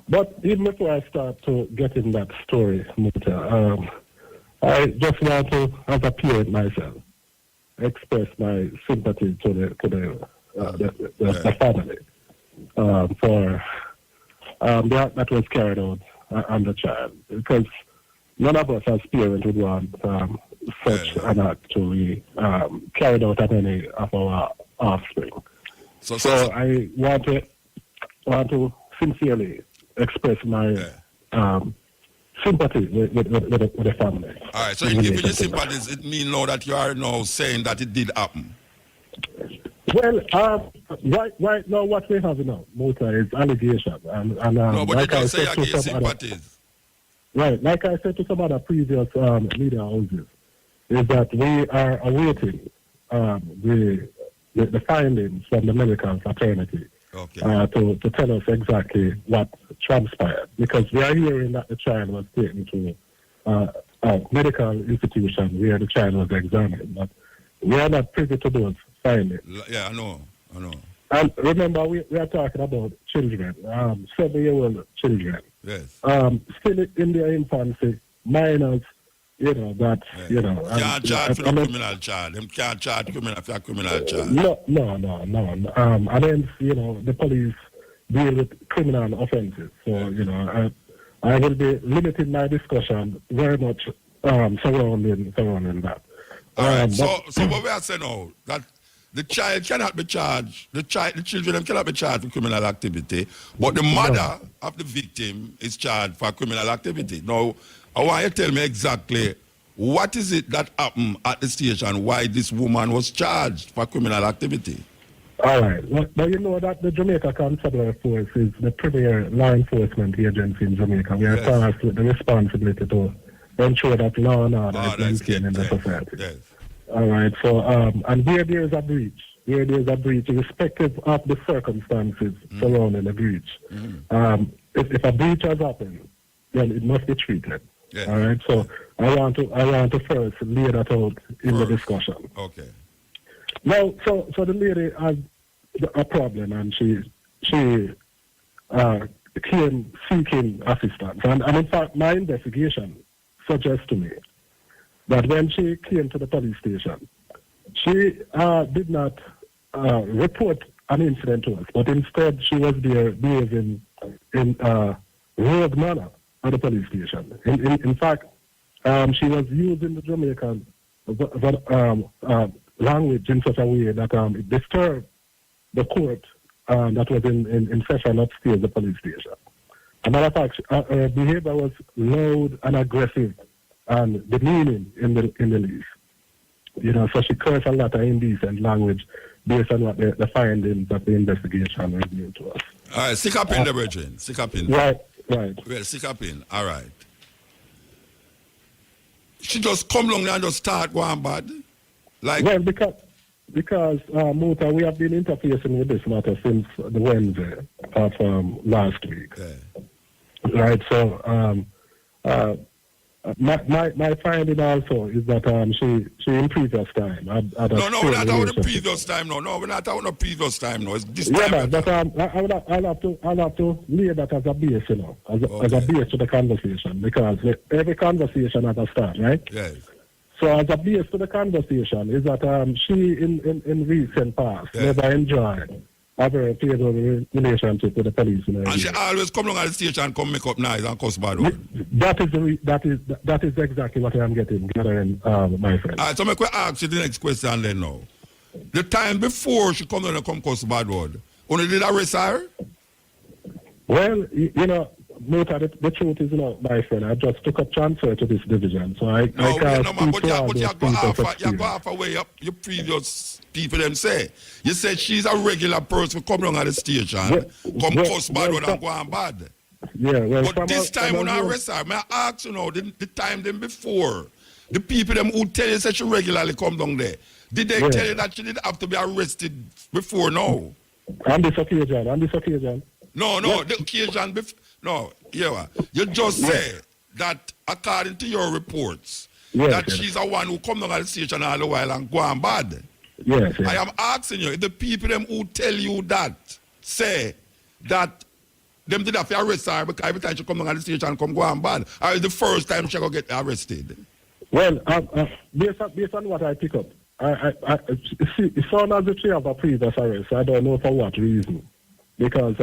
But even before I start to get in that story, Muta, I just want to, as a parent myself, express my sympathy to the family for that was carried out on the child, because none of us as parents would want such an act to be carried out on any of our offspring. So I want to sincerely express my sympathy with the family. All right, so in giving you sympathies, it means now that you are now saying that it did happen? Well, right now what we have now, Muta, is allegation. And no, but like you don't say you give sympathies. Right, like I said to some other previous media houses, is that we are awaiting the findings from the medical fraternity to tell us exactly what transpired. Because we are hearing that the child was taken to a medical institution where the child was examined. But we are not privy to those findings. Yeah, I know. And remember, we are talking about children, 7-year-old children. Yes. Still in their infancy, minors, that, Can't charge for a criminal child. Them can't charge criminal for a criminal child. No. And then, the police deal with criminal offenses. So, I will be limiting my discussion very much surrounding that. All right, so what we are saying now, that the child cannot be charged, the children cannot be charged for criminal activity, but the mother of the victim is charged for criminal activity. Now, I want you to tell me exactly what is it that happened at the station, why this woman was charged for criminal activity. All right. Well, you know that the Jamaica Constabulary Force is the premier law enforcement agency in Jamaica. We are tasked with the responsibility to ensure that law and order is maintained in the society. Yes. All right. So, and where there is a breach, irrespective of the circumstances surrounding the breach, if a breach has happened, then it must be treated. Yes. All right. So, I want to first lay that out in the discussion. Okay. Now, so the lady had a problem, and she came seeking assistance, and in fact, my investigation suggests to me that when she came to the police station, she did not report an incident to us, but instead she was there behaving in rogue manner at the police station. In fact, she was using the Jamaican language in such a way that it disturbed the court that was in session upstairs the police station. As a matter of fact, her behavior was loud and aggressive and demeaning in the least. So she cursed a lot of indecent language based on what the findings of the investigation revealed to us. All right, stick up in the virgin. Stick up in. Right. Well, stick up in. All right. She just come along and just start going bad. Like, well, because Muta, we have been interfacing with this matter since the Wednesday of last week. Okay. Right. So my finding also is that she in previous time had no, we're not talking the previous time. No, we're not talking the previous time. No, it's this time. Yeah, but I'll have to lay that as a base, you know, as a base to the conversation, because every conversation has a start, right? Yes. So as a base to the conversation is that she in recent past never enjoyed a very favorable relationship with the police. You know, and she always come along at the station and come make up noise and cuss bad word. That is exactly what I'm getting, my friend. All right, so I'm going to ask you the next question then now. The time before she come down and come cuss bad word, only did arrest her? Well, you know, Muta, the truth is, you know, my friend, I just took a transfer to this division, so I can't speak to all those you go halfway up your previous people them say. You said she's a regular person come along at the station, come cuss bad word and go on bad. Yeah, well, but this time when I arrest her, may I ask, you know, the time them before, the people them who tell you that she regularly come down there, did they tell you that she didn't have to be arrested before? No. On this occasion. No, the occasion before. No, you just say that according to your reports, that she's the one who come down at the station all the while and go on bad. Yes. I am asking you, if the people them who tell you that say that them did have to arrest her because every time she come down at the station and come go on bad, or is the first time she go get arrested? Well, based on what I pick up, it sounds as if she have a previous arrest. I don't know for what reason. Because it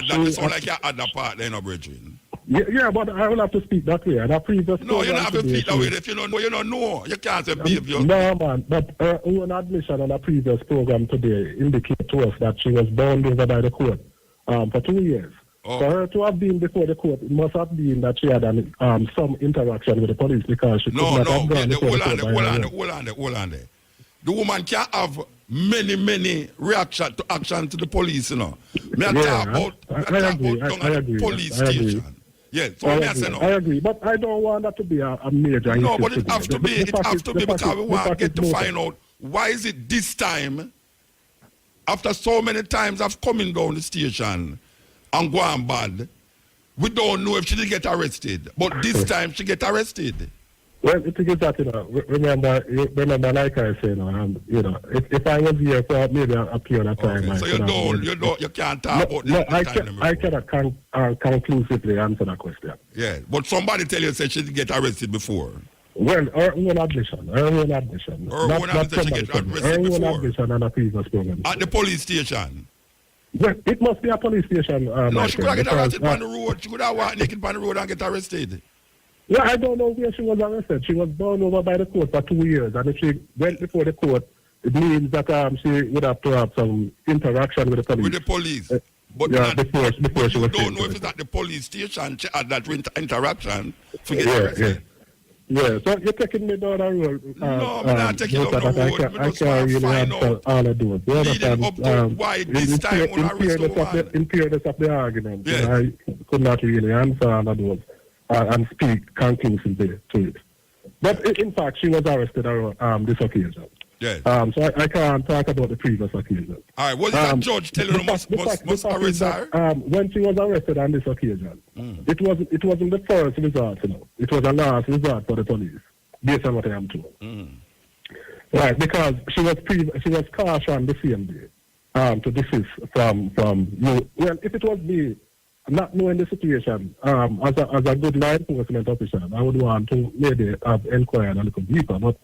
sounds like you add that part there, no, brethren. Yeah, but I will have to speak that way. And no, you don't have to speak that way. If you don't know, you don't know. You can't say behavior. No, man. But her own admission on a previous program today indicates to us that she was bound over by the court for 2 years. For her to have been before the court, it must have been that she had some interaction with the police, because she could not have gone before the court. Hold on there. The woman can have many reaction to the police, you know. I agree. Police station. Yeah, so I agree, but I don't want that to be a major issue. No, but it has to be. It has to be, because we want to get to find out why is it this time, after so many times of coming down the station and going bad, we don't know if she did get arrested. But this time she get arrested. Well, the thing is that, you know, remember, like I say, you know, if I was here for maybe a period of time, so you can't talk about this. I cannot conclusively answer that question. Yeah, but somebody tell you said she didn't get arrested before. Well, her own admission. Her own admission on a previous program. At the police station. Well, it must be a police station. No, she could have get arrested on the road. She could have walked naked on the road and get arrested. Yeah, I don't know where she was arrested. She was bound over by the court for 2 years, and if she went before the court, it means that she would have to have some interaction with the police. With the police. But before she was. You don't know if it's at the police station she had that interaction to get arrested. Yeah, so you're taking me down the road. No, I'm not taking you down the road. I can't really answer all of those. Leading up to why this time when I arrest the woman. In fairness of the argument, you know, I could not really answer all of those. And speak conclusively to it. But in fact, she was arrested on this occasion. Yes. So I can't talk about the previous occasion. All right. Was that judge telling her must arrest her? When she was arrested on this occasion, it wasn't the first resort, you know. It was a last resort for the police, based on what I am told. Right, because she was cautioned the same day to desist from you. Well, if it was me, not knowing the situation, as a good law enforcement officer, I would want to maybe have inquired a little deeper. But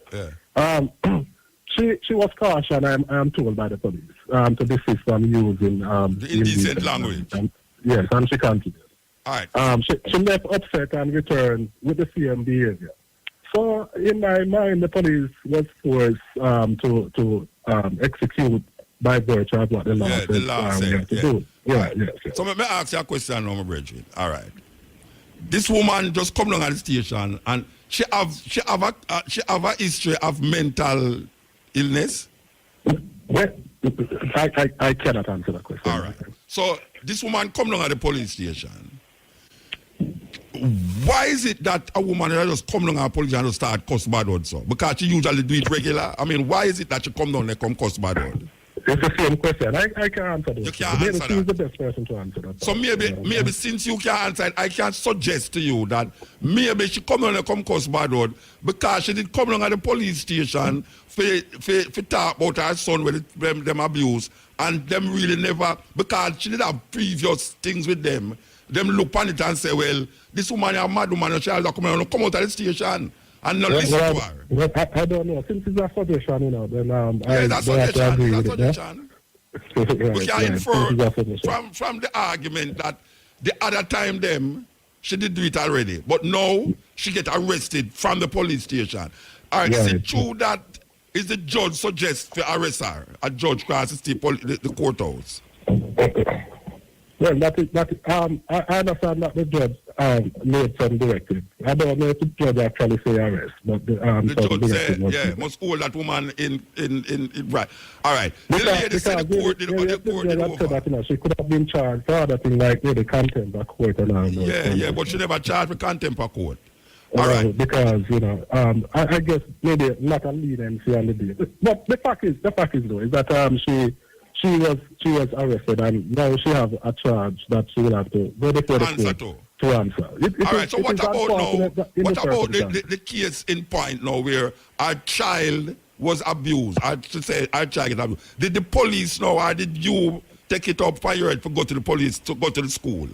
she was cautioned, I am told, by the police to desist from using the indecent language. Yes, and she continued. All right. She left upset and returned with the same behavior. So in my mind, the police was forced to execute by virtue of what the law says to do. Yeah. So let me ask you a question now, my brethren. All right. This woman just come along at the station and she have a history of mental illness. Well, I cannot answer that question. All right. So this woman come along at the police station. Why is it that a woman just come down and police and just start cuss bad word so? Because she usually do it regular. I mean, why is it that she come down and come cuss bad word? It's the same question. I can't answer that. You can't answer that. She's the best person to answer that. So maybe since you can't answer it, I can suggest to you that maybe she come down and come cuss bad word because she did come down at the police station for talk about her son with them abuse, and them really never, because she did have previous things with them. Them look on it and say, well, this woman is a mad woman, and she has to come out of the station and not listen to her. Well, I don't know. Since it's a suggestion, you know, then that's suggestion. We can infer from the argument that the other time she did do it already, but now she get arrested from the police station. All right, is it true that is the judge suggests to arrest her? A judge crosses the courthouse. Well, I understand that the judge made some directive. I don't know if the judge actually say arrest, but the judge said, must hold that woman in right. All right. The lady said the court did over. That, you know, she could have been charged for other things like the contempt of court and all. Yeah, but she never charged for contempt of court. All right. Because, you know, I guess maybe not a leniency on the day. But the fact is though, is that she was arrested, and now she has a charge that she will have to go before the court to answer. All right, so what about the case in point now where our child was abused? I should say our child was abused. Did the police know, or did you take it up for your head to go to the police, to go to the school?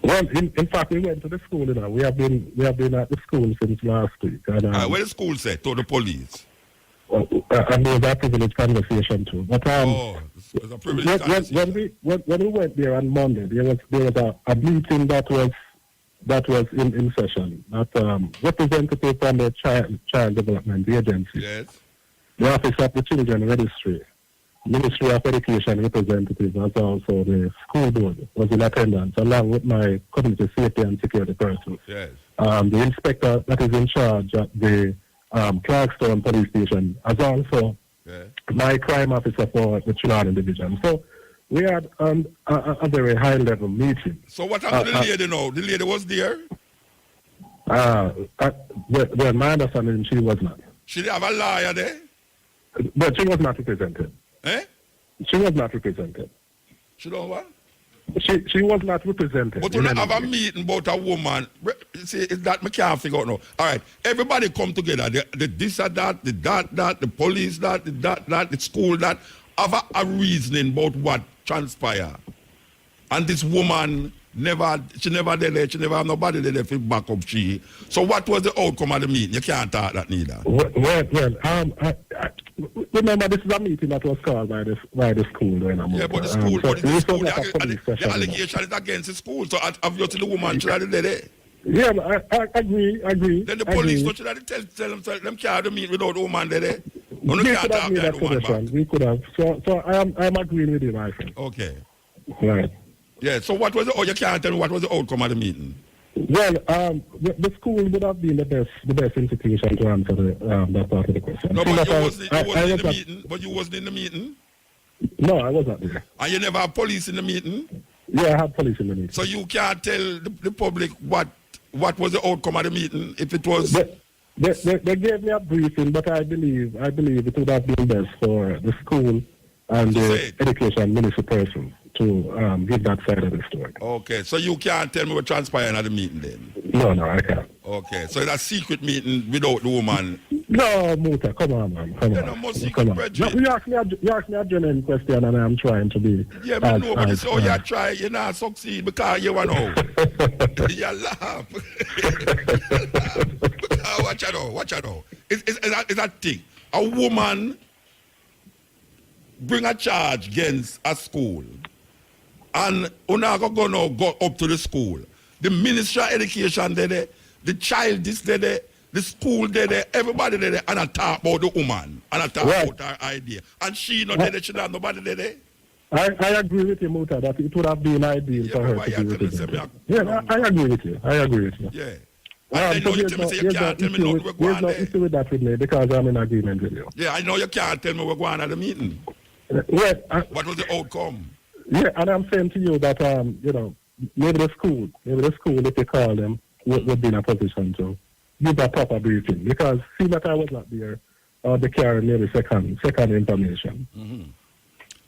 Well, in fact, we went to the school, you know. We have been at the school since last week. And, what the school said to the police? And there was a privileged conversation too. But it's a privileged conversation. When we went there on Monday, there was a meeting that was in session. That representative from the Child Development Agency, the Office of the Children Registry, Ministry of Education representative, as also the school board was in attendance, along with my community safety and security person. The inspector that is in charge at the Clarkstown Police Station, as also my crime officer for the Trinidad Division. So we had a very high-level meeting. So what happened to the lady now? The lady was there? Well, my understanding, she was not. She didn't have a lawyer there? But she was not represented. Eh? She was not represented. She don't what? She was not represented. But we don't have a meeting about a woman. See, it's that I can't figure out now. All right, everybody come together. The this or that, the that, the police that, the school that, have a reasoning about what transpired. And this woman she never did it. She never have nobody there to back up she. So what was the outcome of the meeting? You can't talk that neither. Well, remember, this is a meeting that was called by the school. Yeah, but the school, the allegation is against the school. So obviously the woman should have did it. Yeah, I agree. Then the police should have tell them can't meet without the woman there. No, we could have made that suggestion. We could have. So I'm agreeing with you, my friend. Okay. Right. Yeah, so what was you can't tell me what was the outcome of the meeting? Well, the school would have been the best institution to answer that part of the question. No, but you wasn't in the meeting. But you wasn't in the meeting? No, I was not there. And you never had police in the meeting? Yeah, I had police in the meeting. So you can't tell the public what was the outcome of the meeting if it was... They gave me a briefing, but I believe it would have been best for the school and the education ministry person to give that side of the story. Okay, so you can't tell me what transpired at the meeting then? No, I can't. Okay, so it's a secret meeting without the woman? No, Muta, come on, man. Come on. No, you asked me a genuine question and I'm trying to be... Yeah, but no, but it's you try, you not succeed because you want to. You laugh. Watch out. It's that thing. A woman bring a charge against a school and una go up to the school. The Ministry of Education there, the child is there, the school there, everybody there, and I talk about the woman, and I talk about her idea. And she not there, she not nobody there. I agree with you, Muta, that it would have been ideal for her to be represented. Yeah, I agree with you. Yeah. I know you tell me say you can't tell me no we're going there. There's no issue with that with me because I'm in agreement with you. Yeah, I know you can't tell me we're going at the meeting. What was the outcome? Yeah, and I'm saying to you that maybe the school, if they call them, would be in a position to give a proper briefing. Because see that I was not there, they carry maybe second information. Mm-hmm.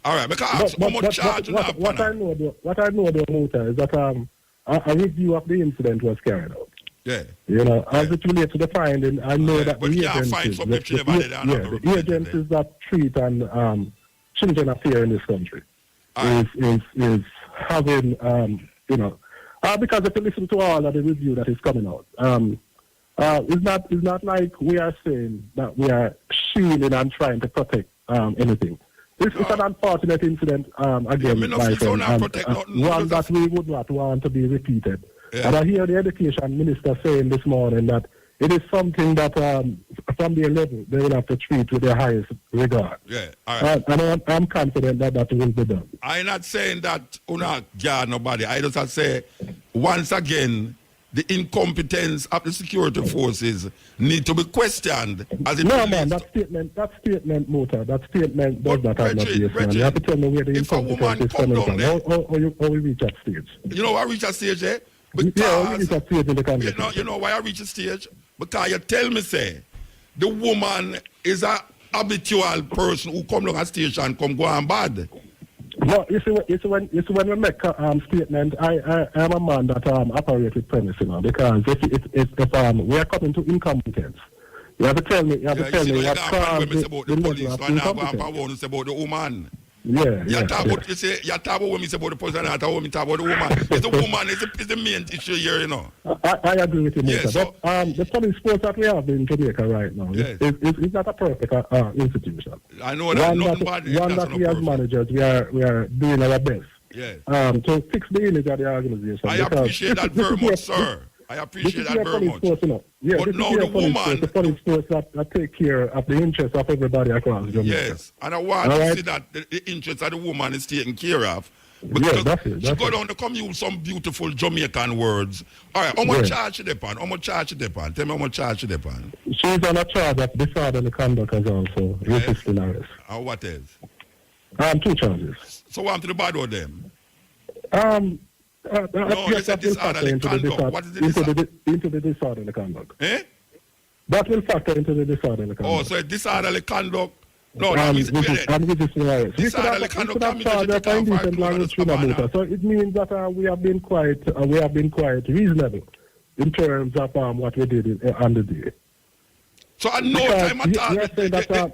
All right, because how much charge what I know though, Muta, is that a review of the incident was carried out. Yeah. You know, as it relates to the finding, I know that the agencies that treat and children affair in this country is having, you know, because if you listen to all of the review that is coming out, it's not like we are saying that we are shielding and trying to protect anything. It's an unfortunate incident, again, my friend, one that we would not want to be repeated. Yeah. And I hear the education minister saying this morning that it is something that from their level they will have to treat with the highest regard. Yeah, all right. And I'm confident that will be done. I'm not saying that una guard nobody. I just say once again the incompetence of the security forces need to be questioned as it no man, that statement Muta, that statement does not have no basis, man. You have to tell me where the incompetence is coming from. How we reach that stage. You know I reach that stage, eh? Because, you know why I reach a stage? Because you tell me, say, the woman is a habitual person who come along a station and come go on bad. No, it's when we make a statement, I am a man that operates with premise, you know, because if we are coming to incompetence, you have to tell me, what caused the level of incompetence. About the woman. Yeah. You talk about when me say about the person, and when me talk about the woman. It's the woman is the main issue here, you know. I agree with you, Mr. So, the police force that we have in Jamaica right now is not a perfect institution. I know that one that we as managers we are doing our best. Yes. To fix the image of the organization. I appreciate that very much, sir. I appreciate that very much. Force, you know. Yeah, but now the woman... the police force that take care of the interests of everybody across Jamaica. Yes, and I want to see that the interests of the woman is taken care of. Because that's she go down to come use some beautiful Jamaican words. All right, how much charge she depend? Tell me how much charge she depend. She's on a charge of disorderly conduct as also resisting arrest. And what else? 2 charges. So what to the bad with them? No, you said disorderly conduct. What is it? Into the disorderly conduct. Eh? That will factor into the disorderly conduct. Oh, so disorderly conduct. No, disorderly conduct. So it means that we have been quite reasonable in terms of what we did on the day. So at no time at all.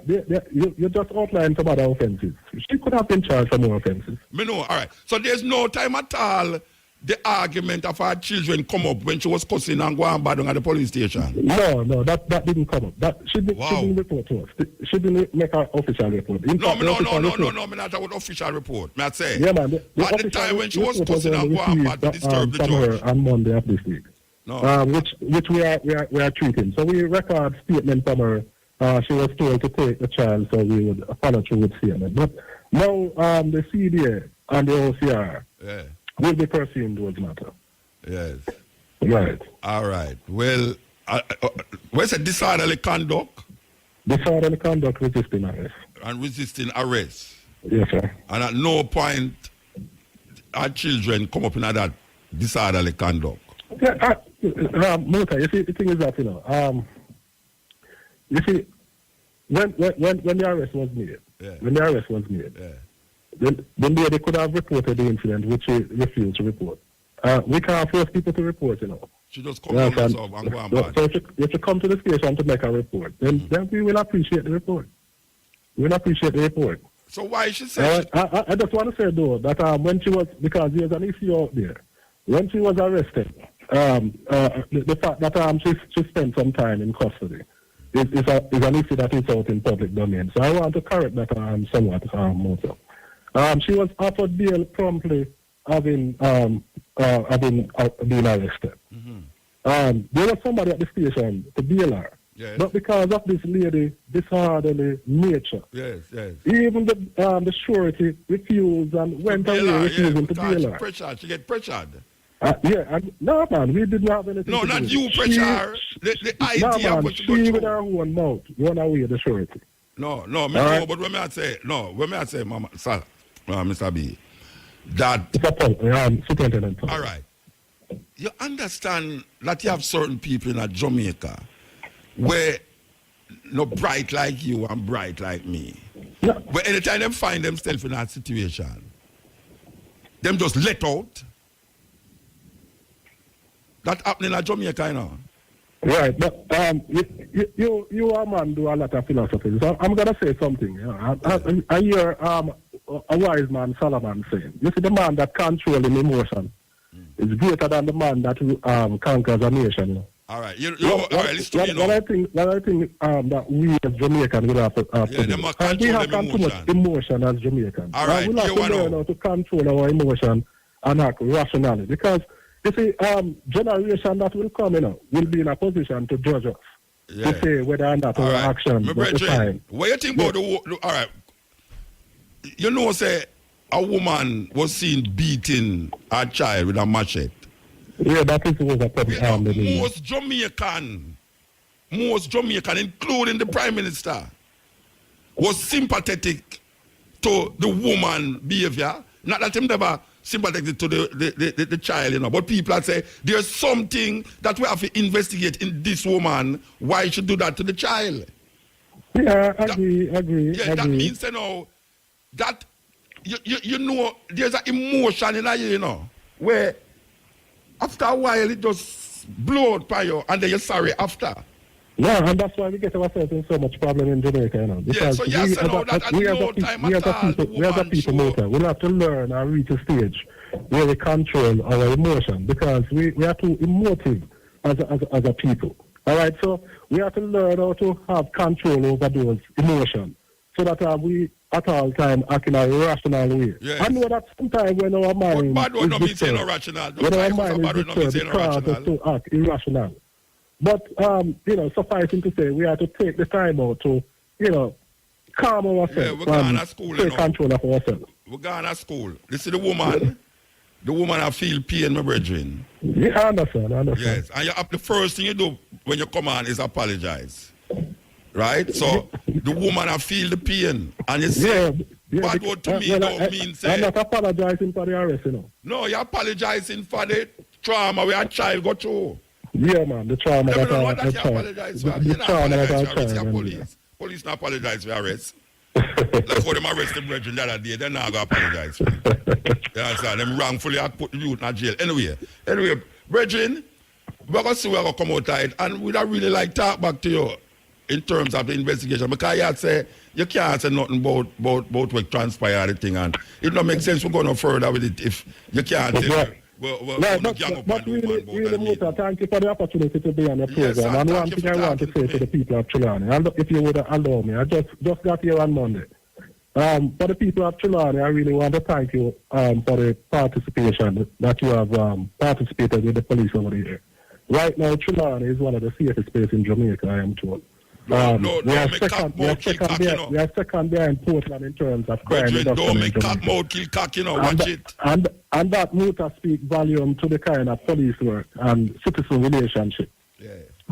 You just outlined some other offences. She could have been charged for more offences. Me know, all right. So there's no time at all the argument of our children come up when she was cussing and going bad at the police station. No, that didn't come up. She didn't report to us. She didn't make an official report. Me not talk about official report. Me I say. Yeah, man. At the time when she was cussing and going bad to disturb the judge. On Monday of this week. No. Which we are treating. So we record statement from her. She was told to take the child, so we would follow through with statement. But now the CDA and the OCR will be pursuing those matters. Yes. Right. All right. Well, where's a disorderly conduct? Disorderly conduct, resisting arrest. And resisting arrest. Yes, sir. And at no point our children come up in that disorderly conduct. Yeah, Muta, you see, the thing is that, you know, you see, when the arrest was made, then they could have reported the incident, which she refused to report. We can't force people to report, you know. She just come down herself and go on bad. So if you come to the station to make a report, then we will appreciate the report. We will appreciate the report. So why she said... I just want to say, though, that when she was, because there's an issue out there, when she was arrested, the fact that she spent some time in custody is an issue that is out in public domain. So I want to correct that somewhat, Muta. She was offered bail promptly having been arrested. Mm-hmm. There was somebody at the station to bail her. Yes. But because of this lady disorderly nature, even the surety refused and went away refusing to bail her. She get pressured. No, man, we did not have anything. No, not you pressure her. The idea no, man, she with her own mouth run away the surety. No, but when I say, Mama, sir, Mr. B, that... Superintendent. All right. You understand that you have certain people in Jamaica where not bright like you and bright like me. No. But anytime they find themselves in that situation, them just let out. That happening in Jamaica, you know. Right, but you are man do a lot of philosophy. So I'm gonna say something. You know, I hear a wise man Solomon saying, you see, the man that controls his emotion is greater than the man that conquers a nation. You know? All right, all right. Listen to me now. I think that we as Jamaicans will have to we have too much emotion as Jamaicans. All right, we have to learn how to control our emotion and act rationally, because you see, generation that will come, you know, will be in a position to judge us, to say whether or not our actions are fine. What do you think about the all right? You know, say a woman was seen beating a child with a machete. Yeah, that is was a problem. Most Jamaican, including the Prime Minister, was sympathetic to the woman behavior. Not that him never sympathetic to the child, you know. But people say there's something that we have to investigate in this woman. Why she do that to the child? Yeah, agree. Yeah, that means, you know, that you know there's an emotion in her, you know, where after a while it just blow out by you and then you're sorry after. Yeah, and that's why we get ourselves in so much problem in Jamaica, you know. Because we as a people, we have to learn and reach a stage where we control our emotion, because we are too emotive as a people. All right, so we have to learn how to have control over those emotions, so that we at all time act in a rational way. Yes. I know that sometimes when our mind is disturbed, to act irrational. But, you know, sufficing to say, we have to take the time out to, you know, calm ourselves and take control of ourselves. We're going to school. This is the woman I feel pain, my brethren. Yeah, I understand. Yes, and the first thing you do when you come on is apologize. Right? So, the woman I feel the pain. And you say, bad word to me don't mean say... I'm not apologizing for the arrest, you know. No, you're apologizing for the trauma where a child got through. Yeah, man, the trauma that I apologize for. You apologize. Police not apologize for arrest. Like how them arrest the brethren the other day, they're not going to apologize for it. You understand? Them wrongfully put the youth in jail. Anyway, brethren, we're going to see where we're going to come out and we'd really like to talk back to you in terms of the investigation, because you can't say nothing about what transpired the thing, and it don't make sense we're going no further with it if you can't say but really, Muta, thank you for the opportunity to be on the program. And one thing I want to say to the people of Trelawney, and if you would allow me, I just got here on Monday. For the people of Trelawney, I really want to thank you for the participation that you have participated with the police over here. Right now, Trelawney is one of the safest places in Jamaica, I am told. We are second behind Portland in terms of crime. Don't make cat mouth kill cock, you know, watch it. And that Muta speak volume to the kind of police work and citizen relationship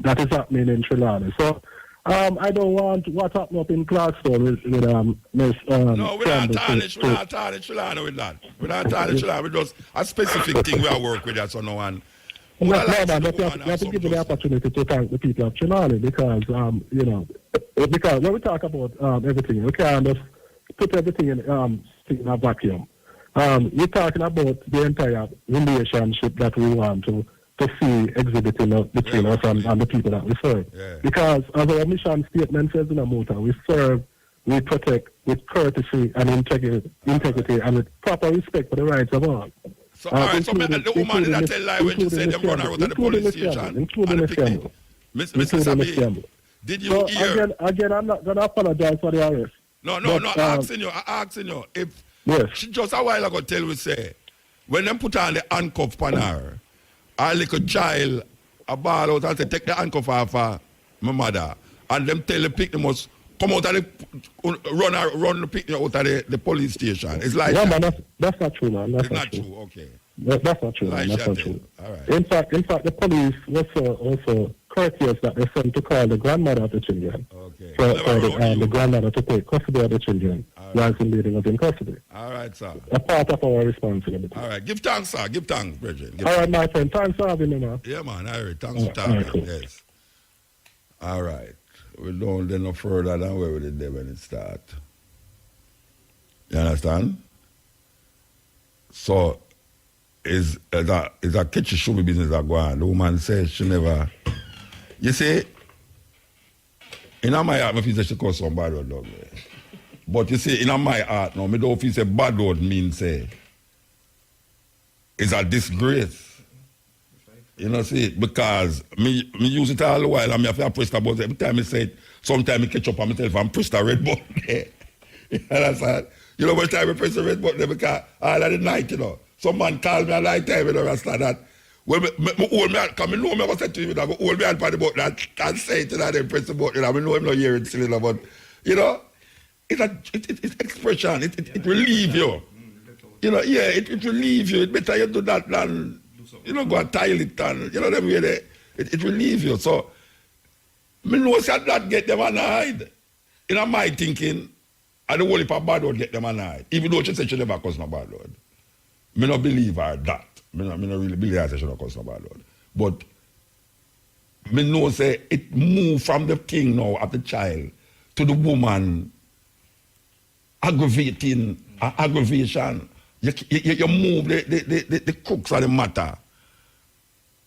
that is happening in Trelawney. So I don't want what happened up in Clarksville with Miss no, we're not tarnish Trelawney with that. We're not tarnish Trelawney with just a specific thing we are work with that, so no one. You have to give me the opportunity to thank the people of Trelawney, because you know, because when we talk about everything, we can't just put everything in a vacuum. We're talking about the entire relationship that we want to see exhibiting between us and the people that we serve. Yeah. Because as our mission statement says in Amuta, we serve, we protect with courtesy and integrity and with proper respect for the rights of all. So, all right, so the woman did not tell lie when you said them run her out of the police station. Including the scandal. Mr. Sabi, did you hear? Again, I'm not going to apologize for the arrest. No, I'm asking you. If she just a while ago tell we say, when them put on the handcuff on her, our little child, a ball out and say, take the handcuff off my mother, and them tell the picnic must come out of the, run the picnic out of the police station. It's like that's not true, man. It's not true, okay. That's not true, man. That's not true. All right. In fact, the police was also courteous that they sent to call the grandmother of the children. Okay. For the grandmother to take custody of the children. whilst in leading us in custody. All right, sir. A part of our responsibility. All right. Give thanks, sir. Give thanks, brethren. All right, my friend. Thanks for having me, man. Yeah, man. All right. Thanks for talking. Cool. Yes. All right. We don't go no further than where we did there when it start. You understand? So, is a kitchen show me business that go on. The woman says she never... You see, in my heart, I feel she cause some bad word, dog. But you see, in my heart, no, I don't feel say bad word means say it's a disgrace. You know, see, because me use it all the while and I have to press the button. Every time I say it, sometimes I catch up on my telephone, press the red button. You understand? You know, every time I press the red button, because all of the night, you know, some man call me a night time, you know, understand that. Well, me hold me, because I know me ever said to him, I go hold me hand on the button and say it, and then press the button, I know him not hearing it still, but, you know, it's expression, it relieves you. You know, yeah, it relieves you. It's better you do that than, you know, go and tile it and, you know, them way they, it relieves you. So, me know that get them annoyed. In my thinking, I don't want if a bad word get them annoyed. Even though she said she never cause no bad word. Me not believe her that. Me not really believe her say she not cause no bad word. But, me know say it move from the thing now of the child to the woman aggravation. You move the crux of the matter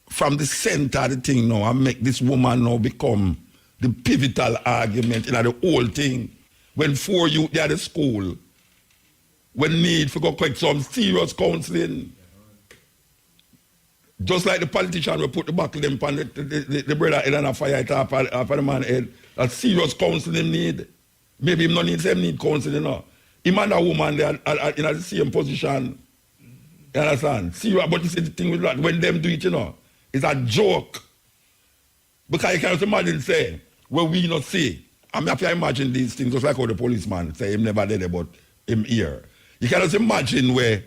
from the center of the thing now and make this woman now become the pivotal argument in the whole thing. When 4 youth there at the school, when need for go collect some serious counseling, just like the politician will put the buckle them on the brother head and a fire it off of the man head, a serious counseling need. Maybe him not need same need counseling, no. Him and a woman they are in the same position. You understand? Serious, but you see the thing with that, when them do it, you know, it's a joke. Because you can't imagine say, well, we not see. I mean, if you imagine these things, just like how the policeman say him never did it, but him here. You can just imagine where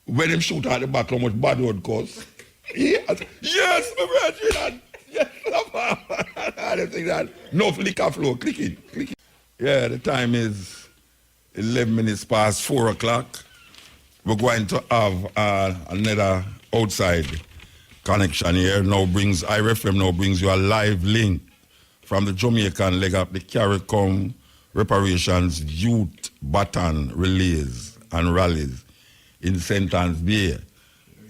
when him shoot at the back, how much bad word cause. Yes, my brother, yes, I think that. No liquor flow, click it. Yeah, the time is 11 minutes past 4 o'clock. We're going to have another outside connection here. IRFM now brings you a live link from the Jamaican leg up the CARICOM Reparations Youth Baton Relays and Rallies in St. Anne's Bay.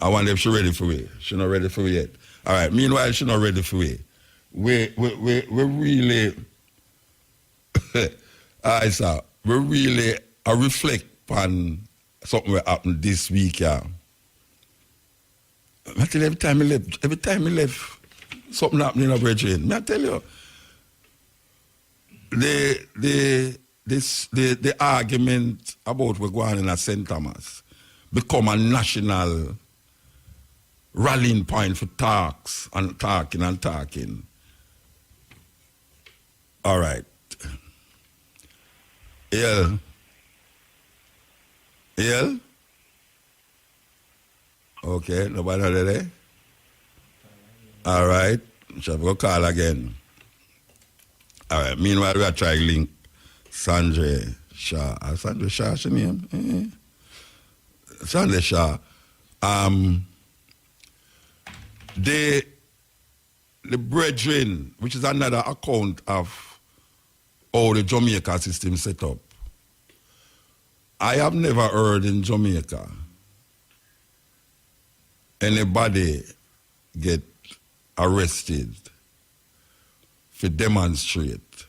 I wonder if she's ready for it. She's not ready for it yet. All right, meanwhile, she's not ready for it. We really, we really reflect on something that happened this week, yeah. I tell you, every time I left, something happened in a brethren. I tell you, the argument about we're going in a St. Thomas become a national rallying point for talks and talking. All right. Yeah. Okay, nobody there? All right. Shall we go call again? All right. Meanwhile, we are trying to link Sandra Shah. Sandra Shah, she name? Sandra Shah. The brethren, which is another account of how the Jamaica system set up. I have never heard in Jamaica anybody get arrested for demonstrate.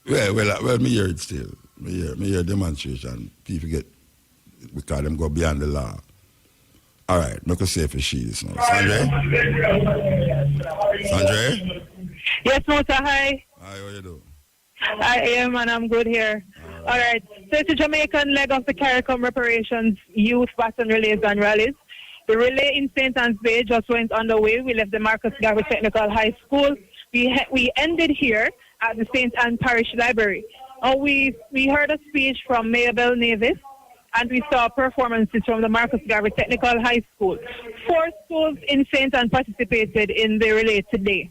Well, me hear it still. Me hear demonstration. People get, because them go beyond the law. All right, make a safe for she this now. Sandra? Yes, Mota, hi. Hi, how you doing? I am, and I'm good here. All right. So it's the Jamaican leg of the CARICOM Reparations Youth Baton Relays and Rallies. The relay in St. Anne's Bay just went underway. We left the Marcus Garvey Technical High School. We ended here at the St. Anne Parish Library. We heard a speech from Mayor Bell Navis, and we saw performances from the Marcus Garvey Technical High School. 4 schools in St. Anne participated in the relay today.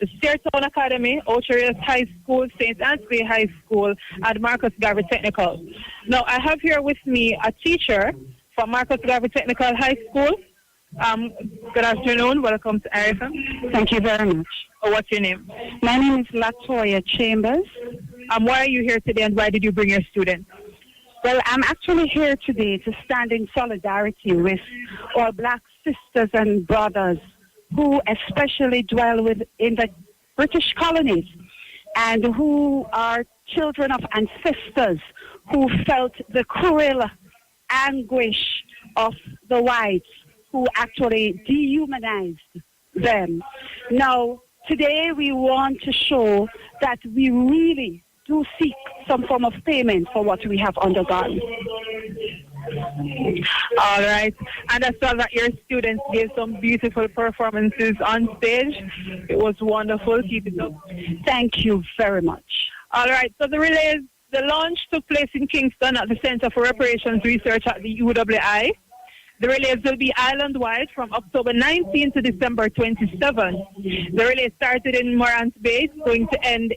the Seartown Academy, Ocher's High School, St. Anthony High School, and Marcus Garvey Technical. Now, I have here with me a teacher from Marcus Garvey Technical High School. Good afternoon. Welcome to Erica. Thank you very much. What's your name? My name is Latoya Chambers. Why are you here today, and why did you bring your students? Well, I'm actually here today to stand in solidarity with our black sisters and brothers who especially dwell in the British colonies and who are children of ancestors who felt the cruel anguish of the whites who actually dehumanized them. Now, today we want to show that we really do seek some form of payment for what we have undergone. All right. And I saw that your students gave some beautiful performances on stage. It was wonderful. Keep it up. Thank you very much. All right. So the launch took place in Kingston at the Center for Reparations Research at the UWI. The relays will be island-wide from October 19 to December 27. The relay started in Morant Bay. It's going to end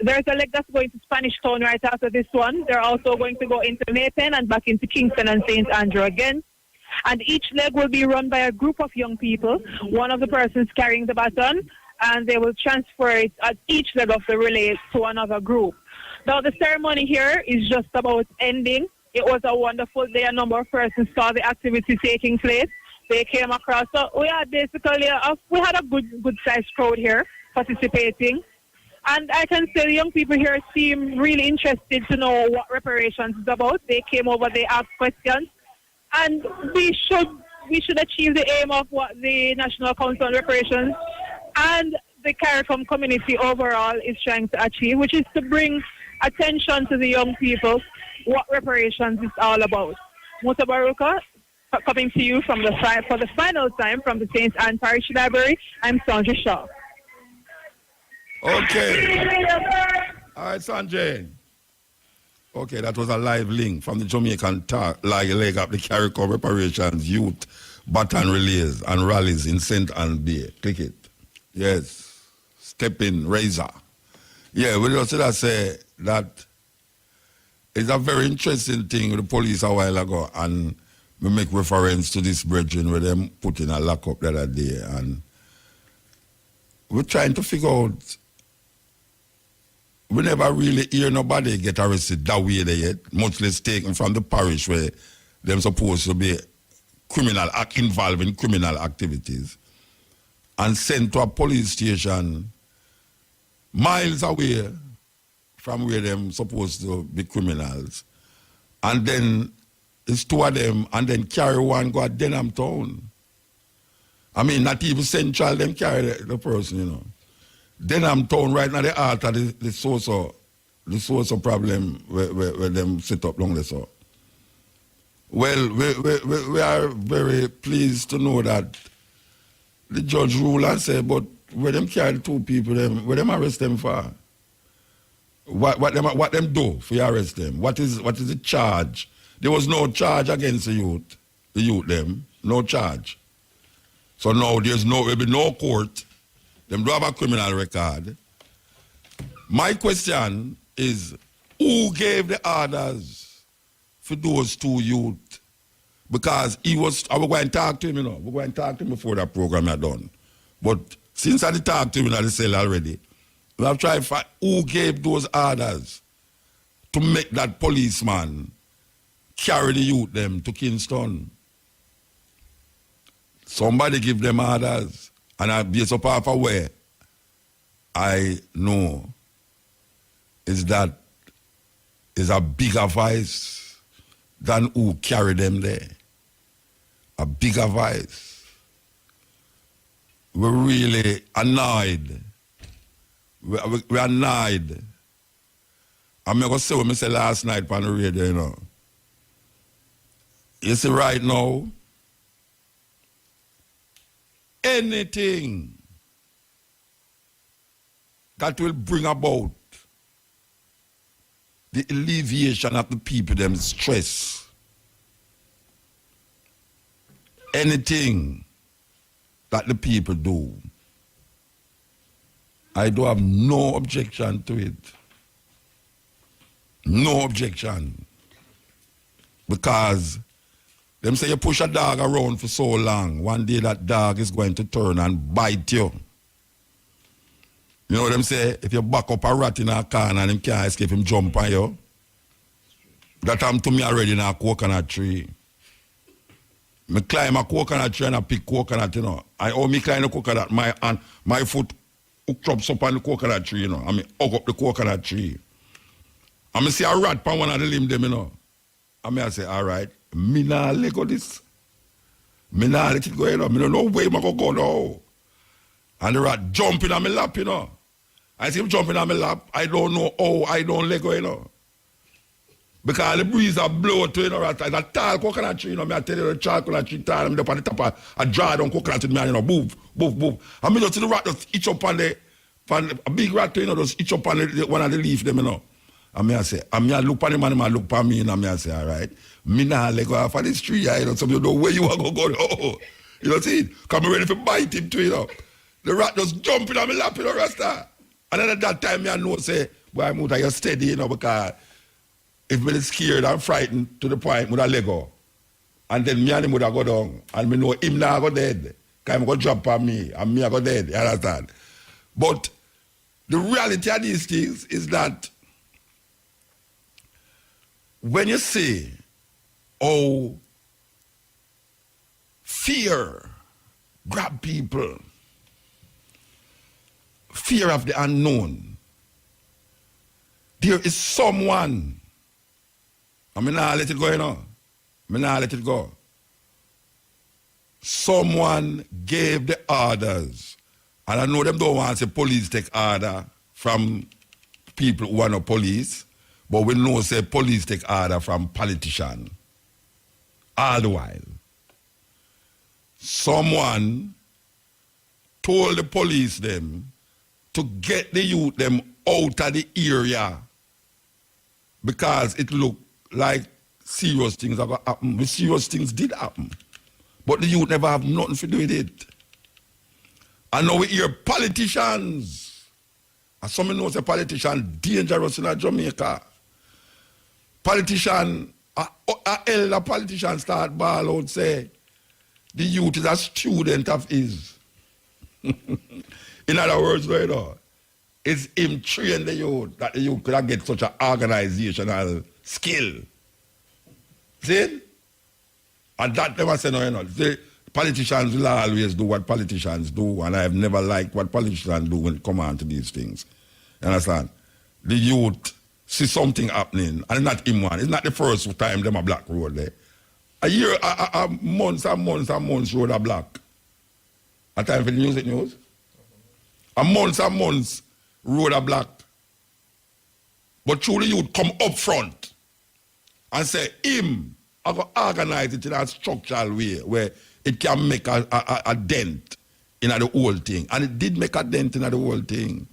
there's a leg that's going to Spanish Town right after this one. They're also going to go into Maypen and back into Kingston and St. Andrew again. And each leg will be run by a group of young people, one of the persons carrying the baton, and they will transfer it at each leg of the relay to another group. Now, the ceremony here is just about ending. It was a wonderful day. A number of persons saw the activity taking place. They came across. So we had basically we had a good sized crowd here participating. And I can say the young people here seem really interested to know what reparations is about. They came over, they asked questions. And we should achieve the aim of what the National Council on Reparations and the CARICOM community overall is trying to achieve, which is to bring attention to the young people what reparations is all about. Mutabaruka, coming to you for the final time from the St. Anne Parish Library. I'm Sandra Shaw. Okay. All right, Sanjay. Okay, that was a live link from the Jamaican leg up the CARICOM Reparations Youth Baton Relays and Rallies in St. Anne Bay. Click it. Yes. Step in, razor. Yeah, we just say that it's a very interesting thing with the police a while ago, and we make reference to this brethren where them put in a lockup the other day, and we're trying to figure out, we never really hear nobody get arrested that way there yet, much less taken from the parish where they're supposed to be involved in criminal activities, and sent to a police station miles away from where them supposed to be criminals. And then it's two of them, and then carry one go at Denham Town. I mean, not even central, them carry the person, you know. Denham Town right now, the heart of the source of problem where them set up long so. Well, we are very pleased to know that the judge ruled and said, but where them carry two people, where them arrest them for? What them do for you arrest them? What is the charge? There was no charge against the youth them, no charge. So now will be no court. Them do have a criminal record. My question is, who gave the orders for those two youth? Because I was going to talk to him, you know. We're going to talk to him before that program is done. But since I did talk to him in the cell already, we have tried to find who gave those orders to make that policeman carry the youth them to Kingston. Somebody give them orders, and I based upon where I know is that is a bigger vice than who carry them there. A bigger vice. We're really annoyed. We're annoyed. I'm going to say what I said last night on the radio, you know. You see, right now, anything that will bring about the alleviation of the people, them stress, anything that the people do, I do have no objection to it. No objection. Because them say you push a dog around for so long, one day that dog is going to turn and bite you. You know what them say? If you back up a rat in a can and him can't escape, him jump on you. That happened to me already in a coconut tree. Me climb a coconut tree and I pick coconut, you know. I owe me climb the coconut, my foot hooked up on the coconut tree, you know. I mean, hug up the coconut tree. I mean, see a rat on one of the limb them, you know. I mean, I say, all right, me nah let go this. Me nah let it go, you know. Me don't know where I go now. And the rat jumping on my lap, you know. I see him jumping on my lap. I don't know how I don't let go, you know. Because the breeze are blow to, you know, rat. It's a tall coconut tree, you know. I tell you, the tall coconut tree, tall. I'm up on the top, I draw down coconut tree, you know, move. I mean, just see the rat just itch up on a big rat, you know, just itch up on one of the leaf, them, you know. And I say, I look at the man, I look at me, and I say, all right, me nah let go off of this tree, you know, so you know where you are going to go. You know, see, come ready to bite him too, you know. The rat just jumping on my lap, you know, Rasta. And then at that time, I know, say, boy, Muta, you're steady, you know, because if me scared and frightened to the point, I let go. And then me and him would have go down, and me know him now go dead. Because him go drop on me, and me I go dead, you understand? But the reality of these things is that when you see how fear grab people, fear of the unknown, there is someone, I mean, nah let it go, you know. I nah let it go. Someone gave the orders, and I know them don't want to say police take order from people who are not police. But we know say police take order from politicians. All the while. Someone told the police them to get the youth them out of the area because it looked like serious things are going to happen. The serious things did happen. But the youth never have nothing to do with it. And now we hear politicians. And some know say politicians dangerous in Jamaica. Politician, elder politician start ball out say, the youth is a student of his. In other words, you know, it's him train the youth that the youth could have get such an organizational skill. See? And that never say no, you know. See, politicians will always do what politicians do, and I have never liked what politicians do when it comes on to these things. You understand? The youth see something happening, and it's not him one. It's not the first time them a black road there. A year, months and months road a black. A time for the music news. A months and months road a black. But truly you'd come up front and say, him, I go organize it in a structural way where it can make a dent in the whole thing. And it did make a dent in the whole thing.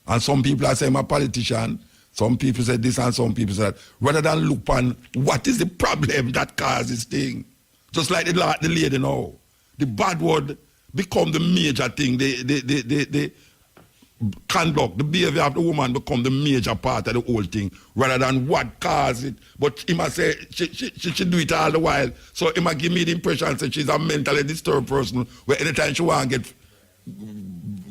And some people are saying I'm a politician. Some people say this and some people say that. Rather than look on what is the problem that causes this thing. Just like the lady now. The bad word become the major thing. The conduct, the behavior of the woman become the major part of the whole thing. Rather than what caused it. But he must say she do it all the while. So he must give me the impression that she's a mentally disturbed person where anytime she want to get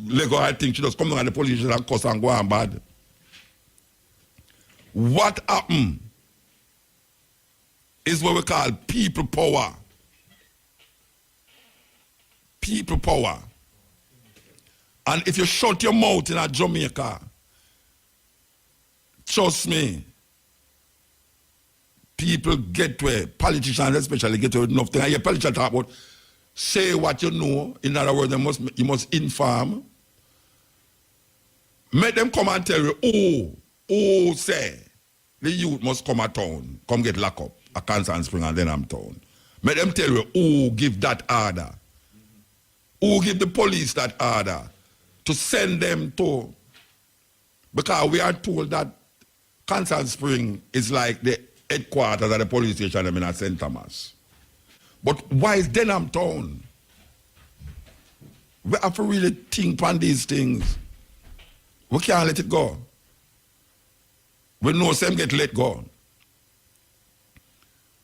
Lego, I think she just come down at the police and cuss and go on bad. What happened is what we call people power. People power. And if you shut your mouth in a Jamaica, trust me, people get to it, politicians especially get to it enough thing. I hear politicians talk about say what you know. In other words, you must inform. Make them come and tell you, oh, say, the youth must come at town, come get locked up at Constant Spring and then I'm town. Make them tell you, who give that order. Who give the police that order to send them to, because we are told that Constant Spring is like the headquarters of the police station in St. Thomas. But why is Denham town? We have to really think on these things. We can't let it go. We know some get let go.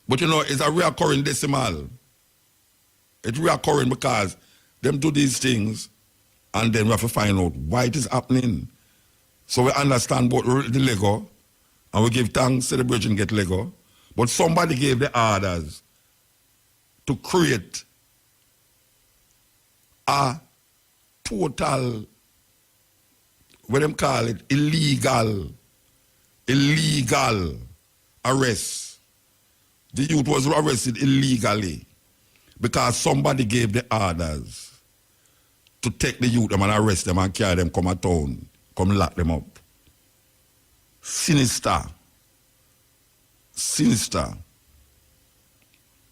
But you know, it's a reoccurring decimal. It's reoccurring because them do these things and then we have to find out why it is happening. So we understand about the Lego and we give thanks to the bridge and get Lego. But somebody gave the orders to create a total, what them call it, illegal arrest. The youth was arrested illegally because somebody gave the orders to take the youth them and arrest them and carry them come a town, come lock them up. Sinister.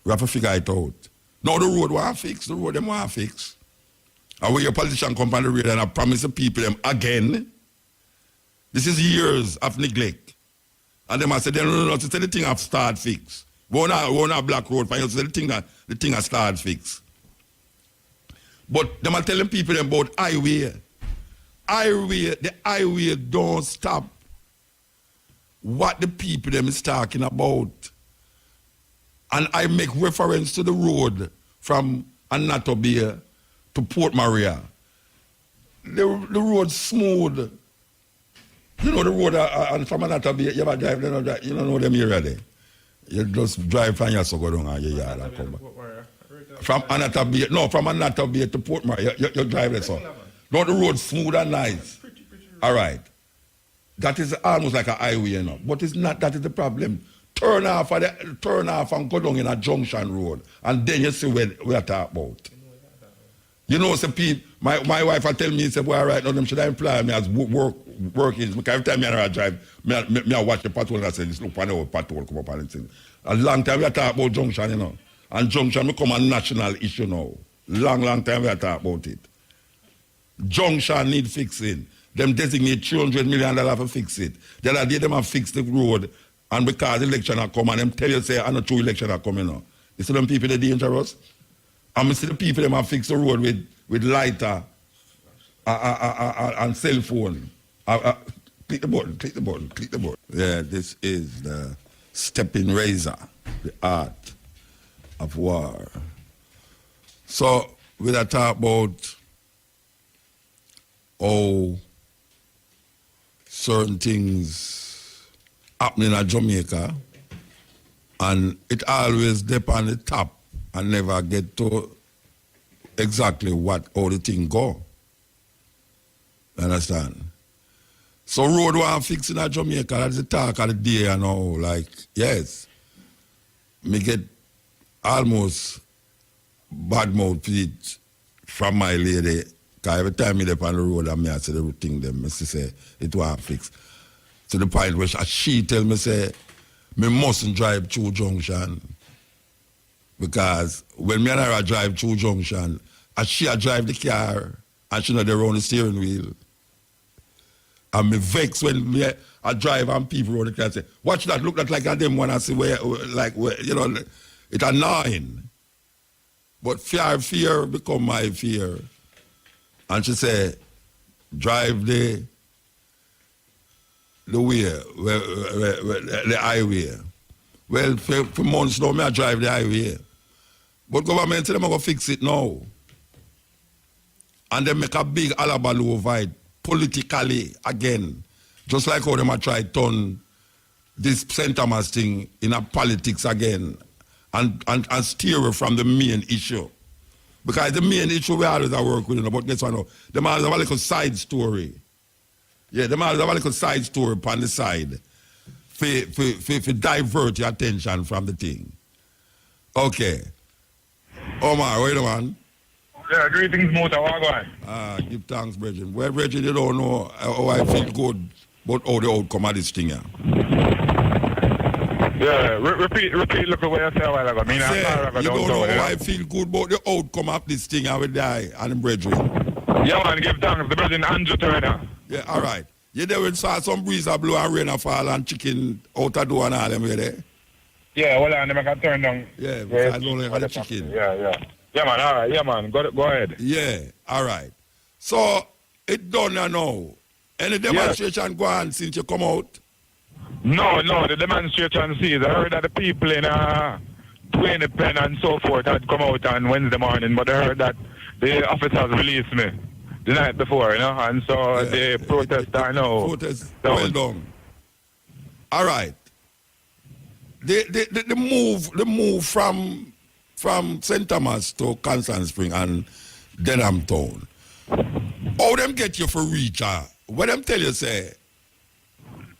We have to figure it out. Now the road want fix, the road them want fix. And when your politician come on the road and I promise the people them again, this is years of neglect. And them I say, no, to say the thing have start fix. We want a black road for you to say the thing has start fix. But them are telling people them about highway. The highway don't stop what the people them is talking about. And I make reference to the road from Anatobia to Port Maria. The road smooth. You know the road from Anatobia, you ever drive, you don't know them area there. You just drive from your so go down and your yard and come back. From Anatobia to Port Maria, you drive there so. No, the road smooth and nice. All right. That is almost like a highway, you know. But it's not, that is the problem. Turn off and go down in a junction road. And then you see what we are talking about. You know, some people, my wife will tell me, say, boy, right now, them should I employ me as working. Because every time I drive, I watch the patrol and I say, just look for the old patrol come up and thing. A long time we are talking about junction, you know. And junction become a national issue now. Long time we are talking about it. Junction need fixing. Them designate $200 million for fix it. The other day them have fixed the road, and because election are coming, them tell you say, I know true election are coming now. You see them people, they're dangerous. And I see the people them have fixed the road with lighter and cell phone. Click the button. Yeah, this is the stepping razor, the art of war. So we are talk about how certain things happening in Jamaica, and it always dip on the top and never get to exactly how the thing go. Understand? So road one fixing in Jamaica, that's the talk of the day, you know, like, yes, me get almost bad mouth feet from my lady. Because every time I on the road and I say the thing them, I say it won't fix. To the point where she tell me, say, me mustn't drive through junction. Because when me and her drive through junction, and she drive the car, and she know they run the steering wheel. And me vex when I drive and people run the car and say, watch that, look that like a them one, I say, where, you know, it's annoying. But fear become my fear. And she said, drive the way, the highway. Well, for months now, I drive the highway. But government said, I'm going to fix it now. And they make a big alabalu over it, politically, again. Just like how they try to turn this St. Thomas thing in a politics again and steer from the main issue. Because the main issue we always work with, but guess what now? They might have a little side story. Yeah, they might have a little side story upon the side for divert your attention from the thing. Okay. Omar, wait a man. Yeah, greetings, Mota. What going? Give thanks, Bridget. Well, Bridget, you don't know how I feel good about how the outcome of this thing. Yeah, repeat look at what you said a while ago. You don't know how I feel good about the outcome of this thing I will die and the brethren. Yeah, man, give thanks. The brethren Andrew Turner. Yeah, all right. You there when saw some breeze a blow and rain a fall and chicken out the door and all them way there? Yeah, well, and them can turn down. Yeah, because I don't like the chicken. Yeah. Yeah, man, all right. Yeah, man, go ahead. Yeah, all right. So, it done now. Any demonstration go on since you come out? No, the demonstration ceased. I heard that the people in Twain Pen and so forth had come out on Wednesday morning, but I heard that the officers released me the night before, and so the protest are now. Protest well done. All right. The move from St. Thomas to Constant Spring and Denham Town. How them get you for reach? What them tell you say?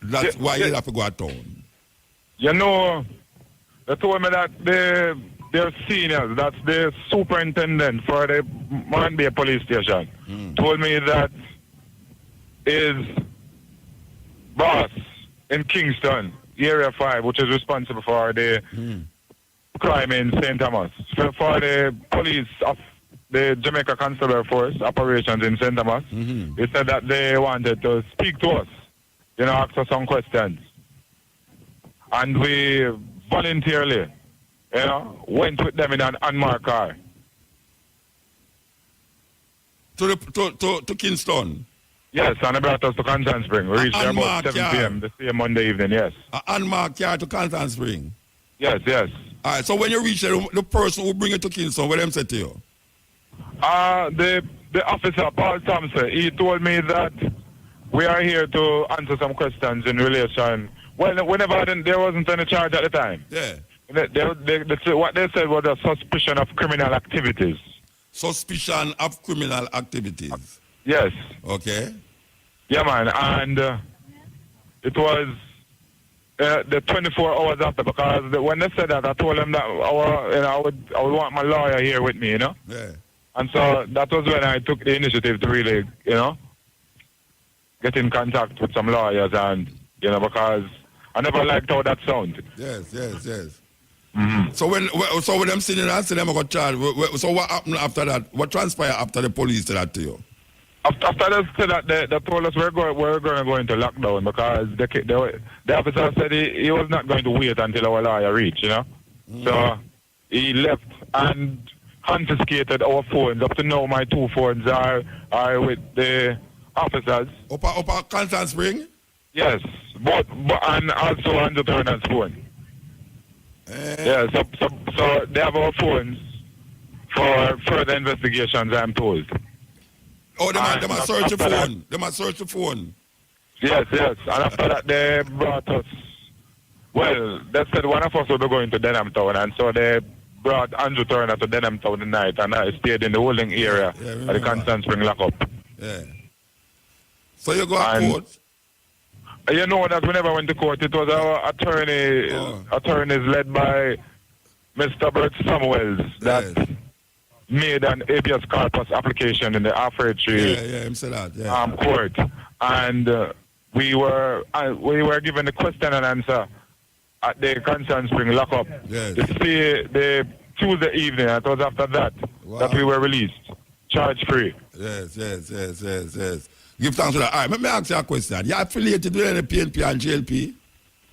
That's why you have to go to town. They told me that they're seniors, that's the superintendent for the Martin Bay police station, told me that his boss in Kingston, Area 5, which is responsible for the crime in St. Thomas, for the police of the Jamaica Consular Force operations in St. Thomas, they said that they wanted to speak to us, ask us some questions. And we voluntarily, went with them in an unmarked car. To Kingston? Yes, and they brought us to Constant Spring. We reached there about 7 p.m. the same Monday evening, yes. An unmarked car to Constant Spring? Yes. All right, so when you reach there, the person who bring it to Kingston, what them say to you? The officer, Paul Thompson, he told me that we are here to answer some questions in relation. Well, whenever there wasn't any charge at the time. Yeah. What they said was a suspicion of criminal activities. Suspicion of criminal activities? Yes. Okay. Yeah, man, and it was the 24 hours after, because when they said that, I told them that I would want my lawyer here with me, Yeah. And so that was when I took the initiative to really, get in contact with some lawyers, and because I never liked how that sounded. Yes. So when them sitting and say them got charged, so what happened after that? What transpired after the police said that to you? After they said that, they told us we're going to go into lockdown, because the officer said he was not going to wait until our lawyer reached, So he left and confiscated our phones. Up to now, my 2 phones are with the officers. Up Constant Spring? Yes, but and also on the Turner's phone. Yeah, so they have our phones for further investigations, I'm told. Oh, they must search the phone. They must search the phone. Yes. And after that, they brought us. Well, they said one of us would be going to Denham Town, and so they brought Andrew Turner to Denham Town tonight, and I stayed in the holding area at the Constant Spring lockup. Yeah. So you go to court? You know that we never went to court. It was our attorneys led by Mr. Bert Samuels that made an habeas corpus application in the Afraitry court, and we were given the question and answer at the Constant Spring lockup. The Tuesday evening. It was after that that we were released, charge free. Yes. Give thanks for that. All right, let me ask you a question. You affiliated with any PNP and JLP?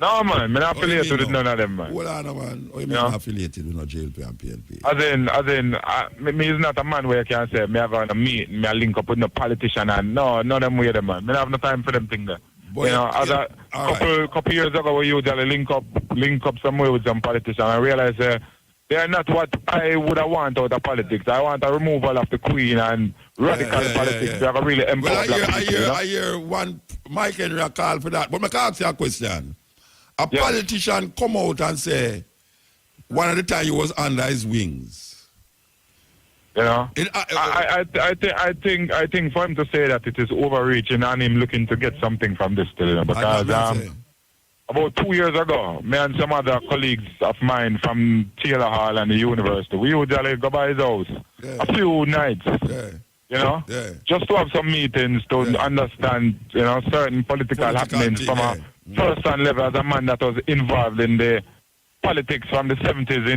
No, man. I'm not affiliated with none of them, man. Hold on, man. How you mean affiliated with no JLP and PNP? As in, me is not a man where you can say, me have a meet, me a link up with no politician, and no, none of them way them, man. Me have no time for them thing there. As a couple years ago, we usually link up somewhere with some politician, I realize they are not what I would have wanted out of politics. I want a removal of the Queen and radical politics. They have a really empowered I hear one Mike Henry call for that. But I can ask you a question. A politician come out and say, one of the time he was under his wings. I think for him to say that it is overreaching and him looking to get something from this still, because about 2 years ago, me and some other colleagues of mine from Taylor Hall and the university, we usually go by his house a few nights, just to have some meetings to understand, certain political happenings from a first-hand level as a man that was involved in the politics from the 70s,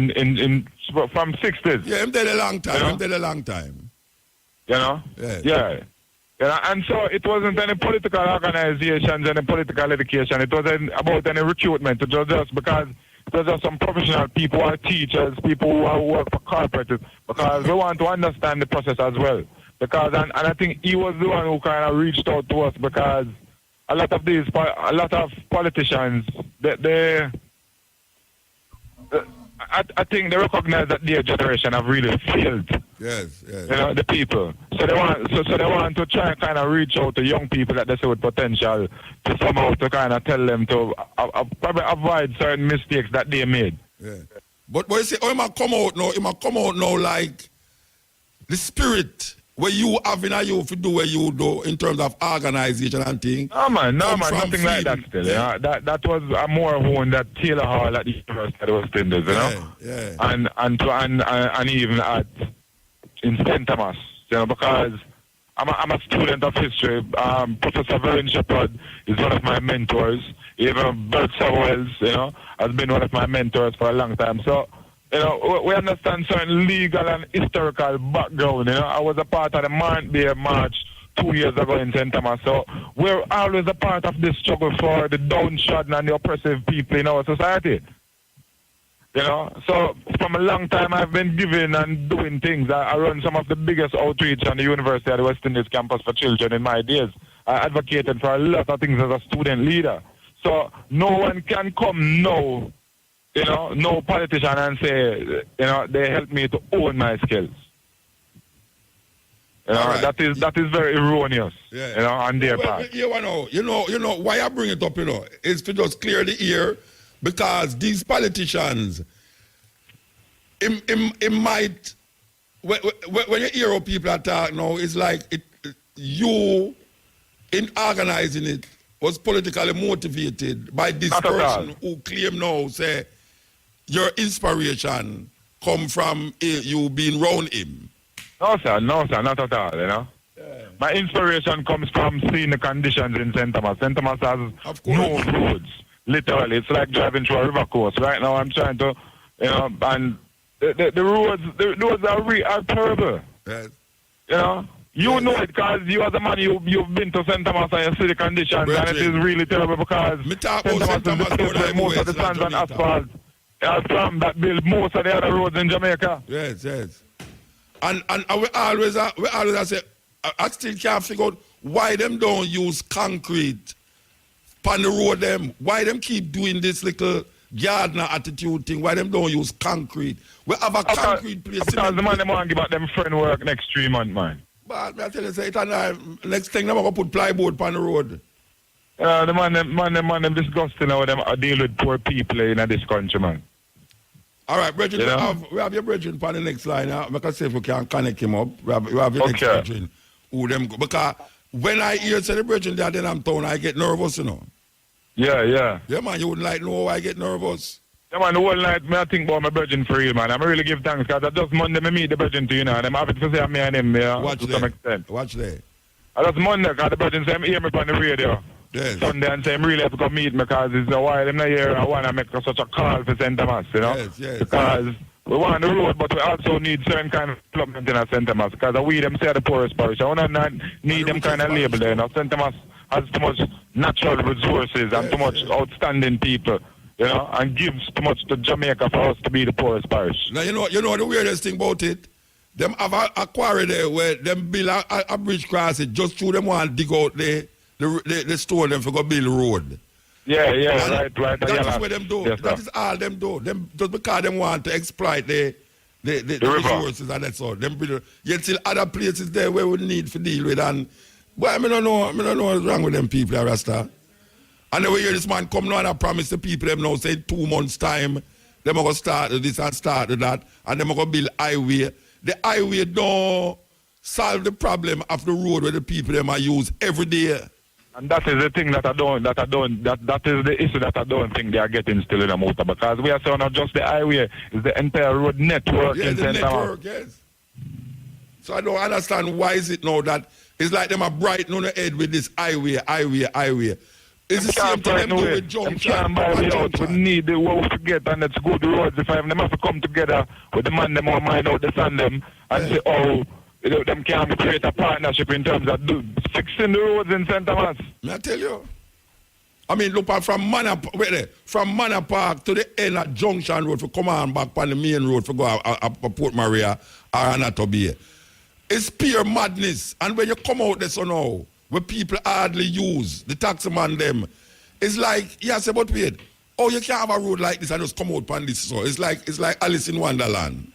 from 60s. Yeah, him did a long time. And so it wasn't any political organizations, any political education. It wasn't about any recruitment. It was just because there's just some professional people who are teachers, people who work for corporates, because we want to understand the process as well. Because and I think he was the one who kind of reached out to us because a lot of politicians I think they recognize that their generation have really failed. Yes, yes. You know, the people. So they want to try and kind of reach out to young people that they see with potential to somehow to kind of tell them to probably avoid certain mistakes that they made. Yeah. But you see, it might come out now like the spirit where you have in you to do what you do in terms of organization and things. No man, nothing like that still. Yeah. That was a more one that Taylor Hall at the University of West Indies, you know? Yeah. And even in St. Thomas, you know, because I'm a student of history. Professor Vernon Shepherd is one of my mentors. Even Bert Sowells, you know, has been one of my mentors for a long time. So, you know, we understand certain legal and historical background. You know, I was a part of the Mount Bay March 2 years ago in St. Thomas. So we're always a part of this struggle for the downtrodden and the oppressive people in our society. You know, so from a long time I've been giving and doing things. I run some of the biggest outreach on the University of the West Indies campus for children in my days. I advocated for a lot of things as a student leader. So no one can come now, you know, no politician and say, you know, they helped me to own my skills. You know, right. that is very erroneous, you know, on their part. You know, why I bring it up, you know, is to just clear the air, because these politicians, it might, when you hear how people are talking now, it's like you, in organizing it, was politically motivated by this person who claim now, say, your inspiration come from you being around him. No, sir, not at all, you know. Yeah. My inspiration comes from seeing the conditions in St. Thomas. St. Thomas has no roads, literally. It's like driving through a river course. Right now I'm trying to, you know, and the roads are terrible. Yes. You know? You know it because you as a man, you've been to St. Thomas and you see the conditions, and it is really terrible because St. Thomas is the most of the sands and asphalt from that build most of the other roads in Jamaica. Yes, yes. And we always say, I still can't figure out why them don't use concrete on the road them. Why them keep doing this little gardener attitude thing? Why them don't use concrete? We have a concrete place. Because the man them want to give out them friend work next 3 months, man. But I tell you, say next thing they're going to put plywood on the road. The man them disgusting how them deal with poor people in this country, man. All right, Bridget, you know? we have your Bridget on the next line now. I can see if we can connect him up. We have your next Bridget. Because when I hear say the Bridget there, then I'm told I get nervous, you know. Yeah. Yeah, man, you wouldn't like know why I get nervous. Yeah, man, the whole night, I think about my Bridget for real, man. I'm really give thanks because I just Monday I meet the Bridget to you now, and I'm happy to say me and him, yeah, to some extent. Watch there. I just Monday because the Bridget say I'm hear me on the radio. Yes. Sunday and say I'm really have to come meet me because it's a while I'm not here. I want to make such a call for St. Thomas, you know? Yes. Because we want the road, but we also need certain kind of development in St. Thomas because we them say the poorest parish. I want to need them kind of label there. Now, St. Thomas has too much natural resources and too much outstanding people, you know, and gives too much to Jamaica for us to be the poorest parish. Now, you know the weirdest thing about it? Them have a quarry there where them build a bridge cross it just through them want to dig out the store them for go build a road. Yeah, right. That is what them do. Yes, that is all them do. Them just because them want to exploit the resources and that's all. Them build. Yet still other places there where we need to deal with. And boy, I don't know what's wrong with them people, Rasta. And then we hear this man come now and I promise the people them now say 2 months time them are gonna start this and start that, and them are gonna build highway. The highway don't solve the problem of the road where the people them are use every day. And that is the thing that is the issue that I don't think they are getting still in the motor, because we are saying not just the highway, it's the entire road network in St. Thomas. Yes. So I don't understand why is it now that it's like them are brighten on the head with this highway. It's the same thing them do with junction. We need what we forget, and it's good roads. If them have to come together with the man them or mind out the sun them and say, oh, them can create a partnership in terms of fixing the roads in St. Thomas. I tell you. I mean, look from Manor Park to the end of Junction Road for come on back on the main road for go up Port Maria or Anatolia. It's pure madness. And when you come out there so now, where people hardly use, the taxi man them, it's like, yeah, say, but wait, oh, you can't have a road like this and just come out on this. So it's like Alice in Wonderland.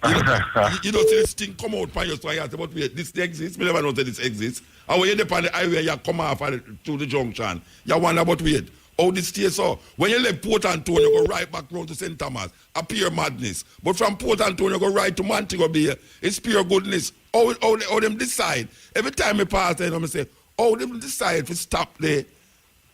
You don't see this thing come out on your so you say, but wait, this exists. We never know that this exists. And when you're on the highway, you come off to the junction. You wonder, but wait, how this stay so? When you leave Port Antonio, you go right back round to St. Thomas. A pure madness. But from Port Antonio, you go right to Montego Bay. It's pure goodness. How them decide? Every time I pass there, I say, how them decide to stop the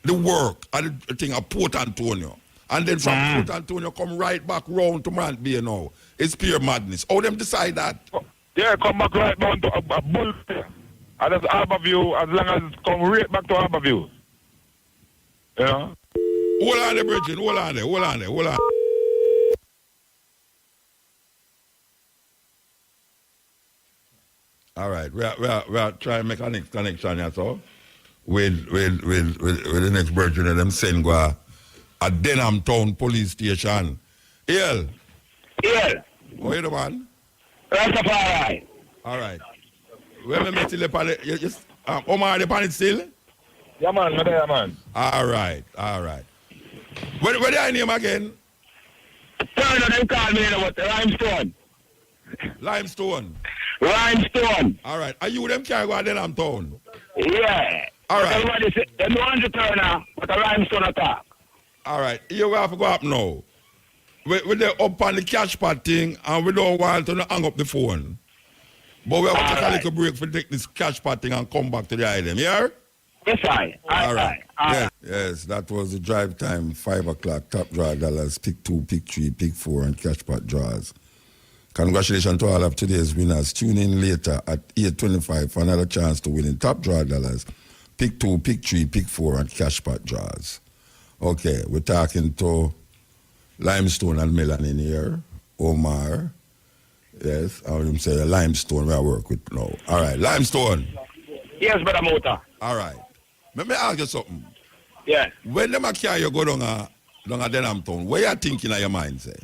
work and the thing at Port Antonio. And then from Port Antonio, come right back round to Mont Bay now. It's pure madness. How them decide that? Yeah, come back right down to a bull. And that's Harborview, as long as it come right back to Harborview. You know? Hold on there, Bridget. Hold on there. All right, we are trying to make a next connection here, so with the next version of them send go at Denham Town Police Station. Yeah. Where the man? Rastafari. All right. Where me still upon it? Omar the pan it still? Yeah, man. Yeah, man. All right. Where the name again? Turner, them call me about Limestone. Limestone. All right. Are you them carry go at Denham Town? Yeah. All right. Everybody say, they don't want to Turner, but a Limestone attack. All right. You have to go up now. We're up on the cash pot thing, and we don't want to hang up the phone. But we have to take a little break for take this cash pot thing and come back to the item, yeah? Yes, I. All right. Yes, that was the drive time, 5 o'clock, top draw dollars, pick 2, pick 3, pick 4, and cash pot draws. Congratulations to all of today's winners. Tune in later at 8:25 for another chance to win in top draw dollars, pick 2, pick 3, pick 4, and cash pot draws. Okay, we're talking to Limestone and Melanin here, Omar. Yes, I would say Limestone we I work with now. All right, Limestone. Yes, Brother Mota. All right. Let me ask you something. Yeah. When them carry you go down a Denham Town, what you thinking in your mind, say?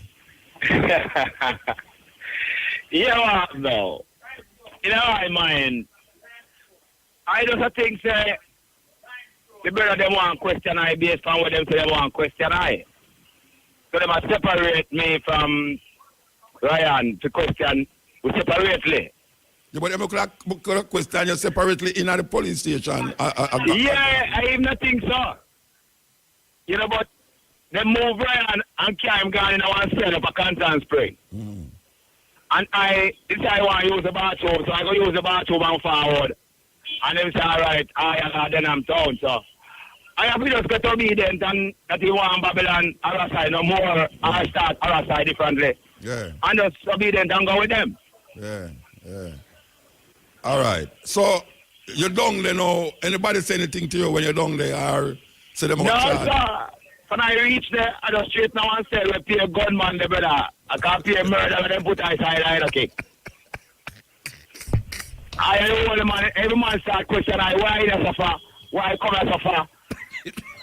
Yeah, no. In my mind, I just think, say, the brother them want question I based on what them say they want question I. So they must separate me from Ryan to question separately. Yeah, but them could question you separately in the police station. Yeah, I even think so. You know, but they move Ryan and carry him gone in one cell up a Canton Spring. And I want to use the bathroom, so I go use the bathroom and forward. And them say, all right, I then I'm town, so. I have to just get obedient and that he want Babylon Arasai no more, I start Arasai differently. Yeah. And just obedient and go with them. Yeah. All right. So, you're down there now. Anybody say anything to you when you're down there or say them outside? No, sir. When I reach there, I just straight now and say, we pay a gunman, the brother. I can't pay a murder and then put outside either kick. I know the man, every man start questioning why they suffer, why come I suffer.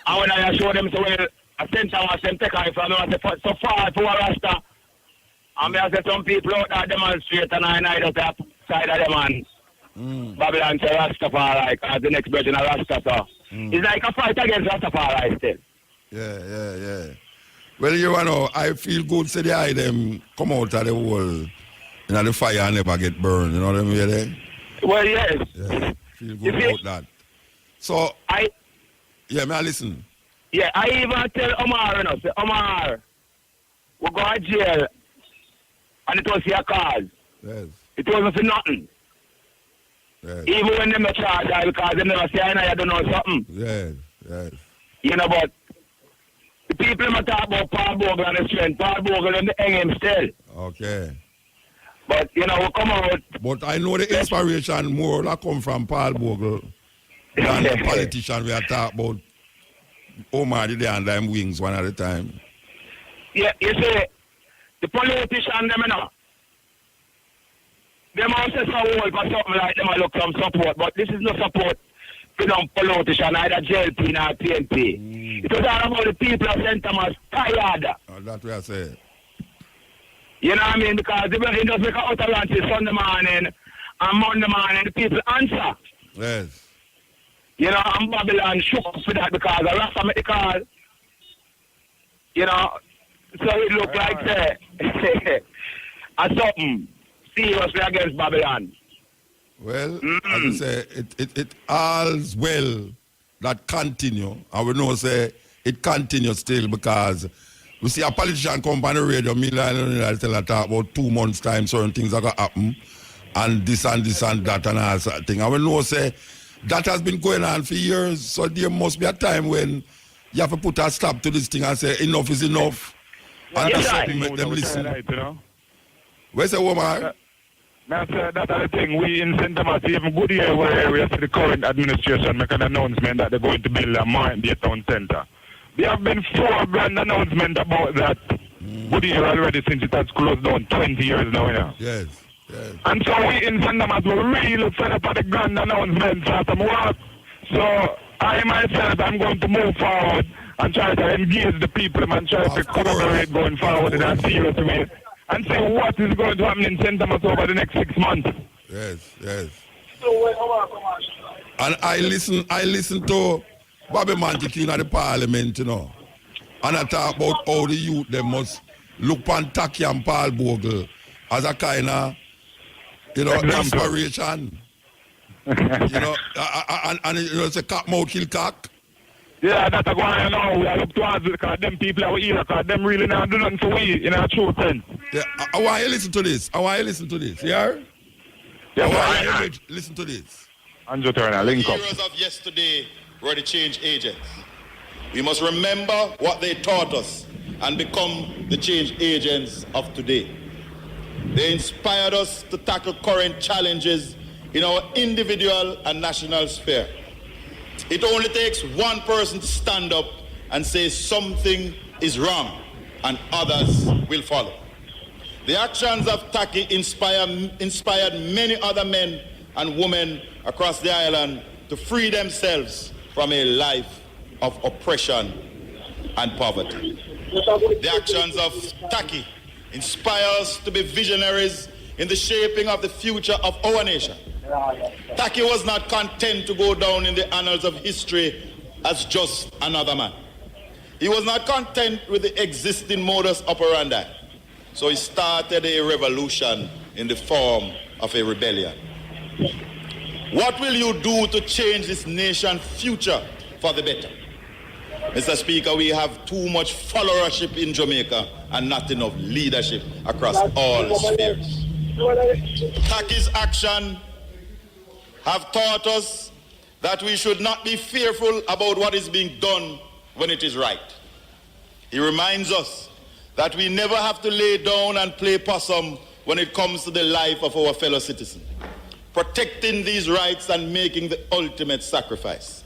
And when I show them, so well, I sent them take off from them, I say, so far to a Rasta. And I say, some people out there demonstrate, and I just have side of them, and Babylon say Rastafari, as the next version of Rasta, so. It's like a fight against Rastafari still. Yeah. Well, you know, I feel good to the them come out of the hole, the fire and never get burned, you know what I mean? Well, yes. Yeah, feel good about that. So, may I listen? Yeah, I even tell Omar, say, Omar, we go to jail, and it was your cause. Yes. It wasn't for nothing. Yes. Even when they charge I because they never say, I don't know something. Yes. You know, but the people that talk about Paul Bogle and his friend, Paul Bogle, and they hang him still. Okay. But, you know, we come out. But I know the inspiration more that come from Paul Bogle than the politician we are talking about. Omar the day and them wings one at a time. Yeah, you see, the politician, them, you know, they must say some word for something like them, I look some support, but this is no support for them politician, either JLP nor PNP. It was all about the people of St. Thomas tired. That's what I say. You know what I mean? Because the brother just make an utterance Sunday morning And Monday morning, the people answer. Yes. You know, and Babylon shook up for that because the Rasta made the call. You know, so it looked like something seriously against Babylon. Well, as I say, it all's well that continue. And we know say it continues still because we see a politician come on the radio, tell her talk about 2 months' time, certain things are going to happen, and this and that and all sort of thing. And we know say that has been going on for years, so there must be a time when you have to put a stop to this thing and say enough is enough. And that's something make them listen. Right, you know? Where's the woman? That's the thing. We in St. Thomas, even good year where we see the current administration make an announcement that they're going to build a mine in the town centre. There have been 4 grand announcements about that. Good year already since it has closed down 20 years now. Yeah. Yes. Yes. And so we in St. Thomas, we're really fed up at the grand announcements for some work. So I myself, I'm going to move forward and try to engage the people and try to collaborate going forward in a serious way. And see what is going to happen in St. Thomas over the next 6 months. Yes. And I listen to Bobby Mantiquin at the parliament, you know. And I talk about how the youth they must look on Taki and Paul Bogle as a kind of, you know, inspiration. You know, and you know, it's a cat mouth kill cock. Yeah, that's what I know. We are up towards it because them people are here because them really not do nothing for we in a true sense. Yeah, I want you to listen to this. Yeah? I want you to listen to this. Andrew Turner, link up. Heroes of yesterday were the change agents. We must remember what they taught us and become the change agents of today. They inspired us to tackle current challenges in our individual and national sphere. It only takes one person to stand up and say something is wrong, and others will follow. The actions of Taki inspired many other men and women across the island to free themselves from a life of oppression and poverty. The actions of Taki inspire us to be visionaries in the shaping of the future of our nation. Taki was not content to go down in the annals of history as just another man. He was not content with the existing modus operandi, so he started a revolution in the form of a rebellion. What will you do to change this nation's future for the better? Mr. Speaker, we have too much followership in Jamaica and not enough leadership across all spheres. Taki's action have taught us that we should not be fearful about what is being done when it is right. He reminds us that we never have to lay down and play possum when it comes to the life of our fellow citizens, protecting these rights and making the ultimate sacrifice.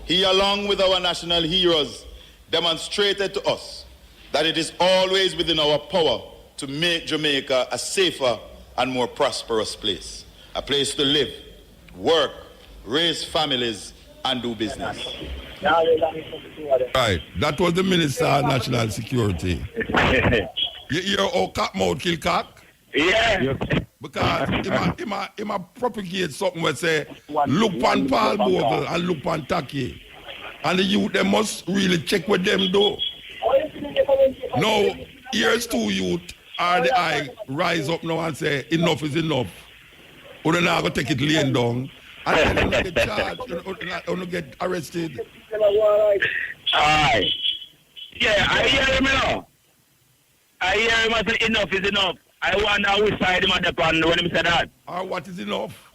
He, along with our national heroes, demonstrated to us that it is always within our power to make Jamaica a safer and more prosperous place, a place to live, work, raise families, and do business. Right, that was the Minister of National Security. You hear how cat mouth kill cock? Yeah. Because he might propagate something where say, look on Paul Bogle and look on Taki. And the youth, they must really check with them though. Now, here's 2 youth, RDI rise up now and say, enough is enough. Or they're not going to take it laying down. And then they get charged, or get arrested. Aye. Yeah, I hear him now. I hear him say enough is enough. I wonder which side him at the pan when he said that. What is enough?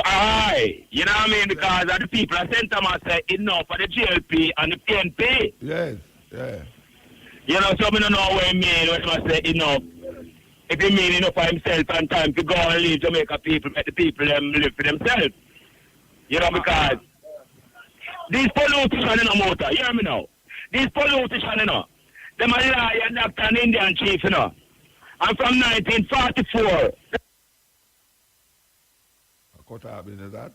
Aye. You know what I mean? Because the people at St. Thomas say enough for the GLP and the PNP. Yes, yeah. You know, so I don't know what he mean when he say enough. If he mean enough for himself and time to go and leave Jamaica people, make the people them live for themselves. You know, because these politicians in a motor, you hear me now? These politicians, you know, them a liar, doctor and Indian chief, you know. And from 1944. What happened to that?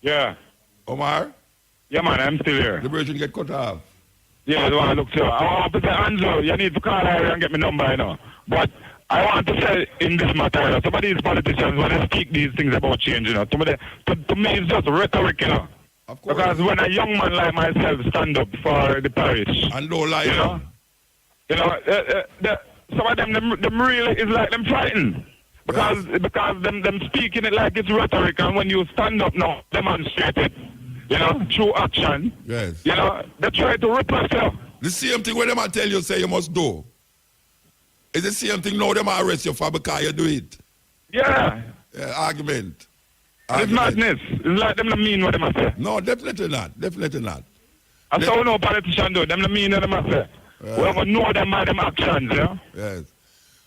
Yeah. Omar? Yeah, man, I'm still here. The version get cut off. Yeah, the one I look to. I want to say, Andrew, you need to call her and get my number, you know. But I want to say in this matter, some of these politicians, when they speak these things about change, you know, to me it's just rhetoric, you know. Because when a young man like myself stand up for the parish, and don't lie, some of them really is like them frightened. Because them speaking it like it's rhetoric, and when you stand up now, demonstrate it, you know, through action. Yes. You know, they try to repress you. The same thing when them I tell you say you must do. It's the same thing now them arrest you for because you do it. Yeah. Argument. It's madness. It's like them mean what them say. No, definitely not. Definitely not. I saw no politician do. Them mean what them say. We have to know them by them actions, yeah? Yes.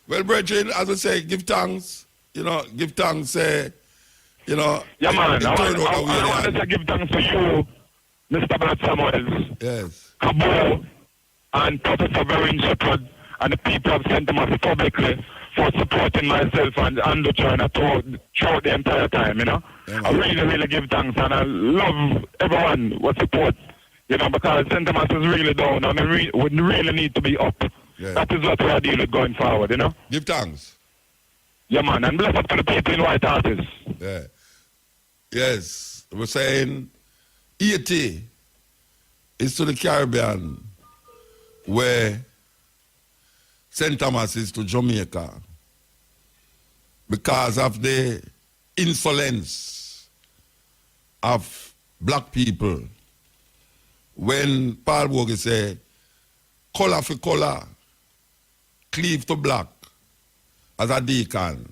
Well, brethren, as I say, give thanks. You know, give thanks, you know. Yeah, man. I want to say give thanks to you, Mr. Brad Samuels. Yes. Cabo, and Professor Verin Shepherd, and the people of St. Thomas publicly for supporting myself and the China throughout the entire time, you know. Yeah, I really give thanks, and I love everyone who support, you know, because St. Thomas is really down, and we really need to be up. Yeah. That is what we are dealing with going forward, you know. Give thanks. Yeah, man, and bless up to the people in White Artists. Yeah. Yes, we're saying 80 is to the Caribbean, where St. Thomas is to Jamaica, because of the insolence of black people. When Paul Bogie say, color for color, cleave to black, as a deacon,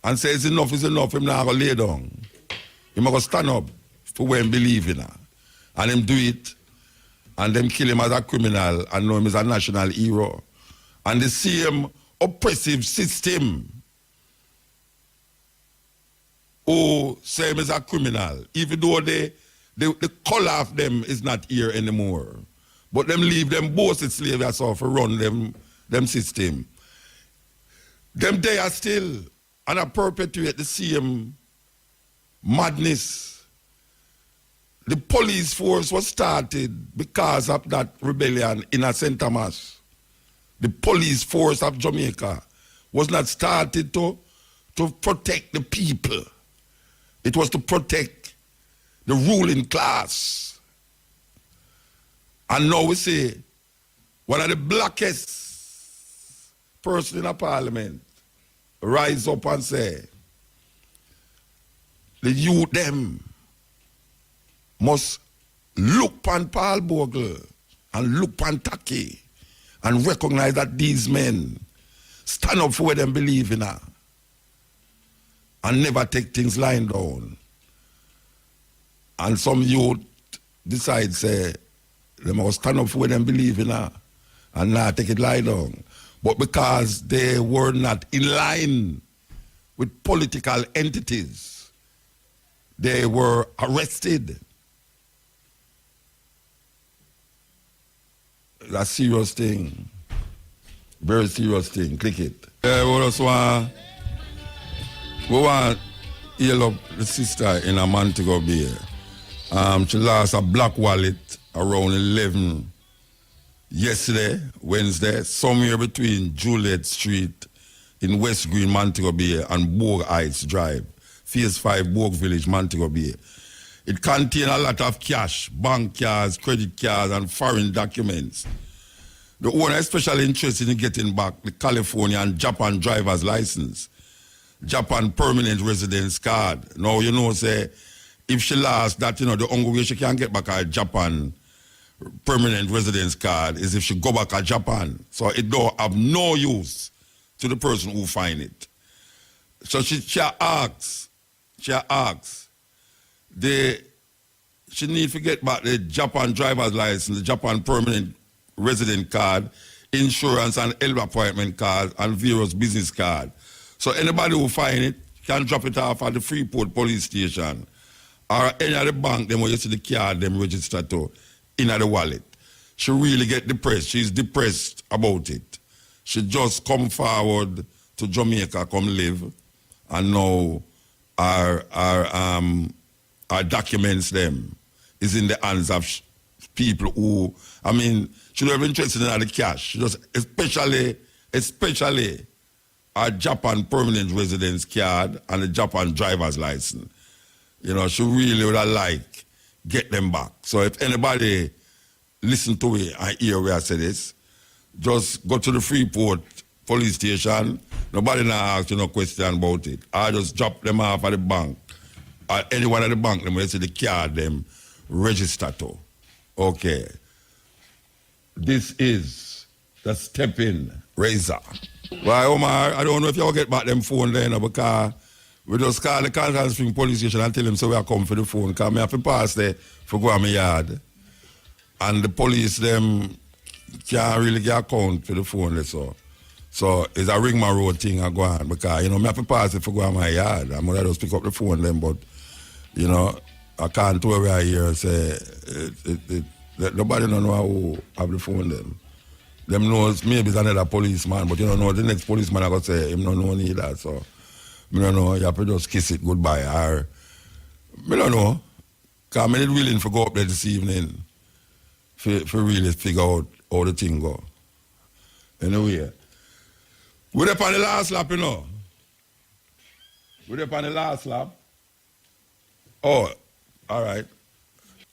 and says enough is enough, him not going to lay down. He must stand up for what he believe in. And him do it, and them kill him as a criminal and know him as a national hero. And the same oppressive system who say him as a criminal, even though the color of them is not here anymore. But them leave them both as slaves so for run them system. Them they are still and I perpetuate the same madness. The police force was started because of that rebellion in St. Thomas. The police force of Jamaica was not started to protect the people. It was to protect the ruling class. And now we see one of the blackest person in a parliament rise up and say, the youth them must look on Paul Bogle and look on Taki and recognize that these men stand up for what they believe in and never take things lying down. And some youth decide, say, they must stand up for what they believe in and not take it lie down. But because they were not in line with political entities, they were arrested. That's a serious thing. Very serious thing. Click it. We just want to heal up the sister in a Montego Bay. She lost a black wallet around 11 yesterday, Wednesday, somewhere between Juliet Street in West Green, Montego Bay, and Bogue Heights Drive, Phase 5, Bogue Village, Montego Bay. It contained a lot of cash, bank cards, credit cards, and foreign documents. The owner is especially interested in getting back the California and Japan driver's license, Japan permanent residence card. Now, you know, say, if she lost that, you know, the only way she can get back her Japan permanent residence card is if she go back to Japan. So it don't have no use to the person who find it. So she asks, she need to get back the Japan driver's license, the Japan permanent resident card, insurance and health appointment card, and various business card. So anybody who find it can drop it off at the Freeport police station or any of the bank, them where you see the card, them registered to, in the wallet. She really get depressed. She's depressed about it. She just come forward to Jamaica, come live, and now our documents them is in the hands of people who, I mean, she don't have interested in the cash. She just especially a Japan permanent residence card and a Japan driver's license. You know, she really would have liked get them back. So if anybody listen to it and hear where I say this, just go to the Freeport police station. Nobody now ask you no question about it. I just drop them off at the bank. Anyone at the bank, them will see the card them register to. Okay. This is the stepping razor. Well, Omar, I don't know if you'll get back them phone there, because we just call the Constance Spring police station and tell them so we are come for the phone, because I have to pass there for go to my yard. And the police, them can't really get account for the phone there, so it's a ring my road thing I go on, because, you know, I have to pass it for go to my yard. I'm going to just pick up the phone them, but, you know, I can't do it right here and say, nobody don't know who have the phone them. Them knows maybe it's another policeman, but you don't know the next policeman I got say him don't know neither. So I don't know, you have to just kiss it goodbye. Or I don't know. Because I'm not willing to go up there this evening for really figure out how the thing go. Anyway. We're up on the last lap, you know. We're up on the last lap. Oh, all right.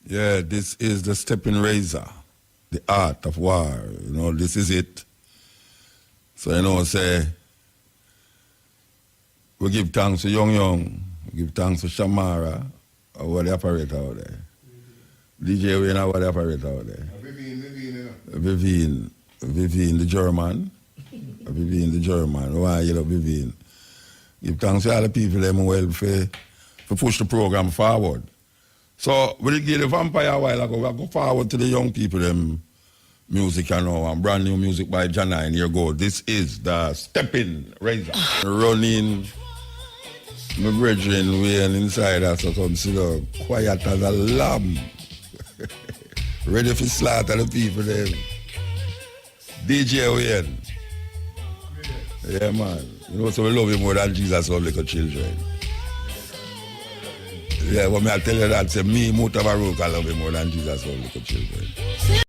Yeah, this is the stepping razor. The art of war, you know, this is it. So, you know, say, we give thanks to Young, we give thanks to Shamara, or the operator out there. DJ Wayne, or the operator out there. Vivian, the German. Vivian, the German. Why you love Vivian? Give thanks to all the people them well for push the program forward. So, we gave the Vampire a while ago, we go forward to the young people, them music, you know, and brand new music by Janine. Here go. This is the Stepping Razor. Running, my brethren, waiting inside us, so come sit down, quiet as a lamb. Ready for slaughter the people, them. DJ Wayne. Yeah, man. You know, so we love you more than Jesus love little children. Yeah, but me I tell you that, say me, Mutabaruka, love you more than Jesus love little children.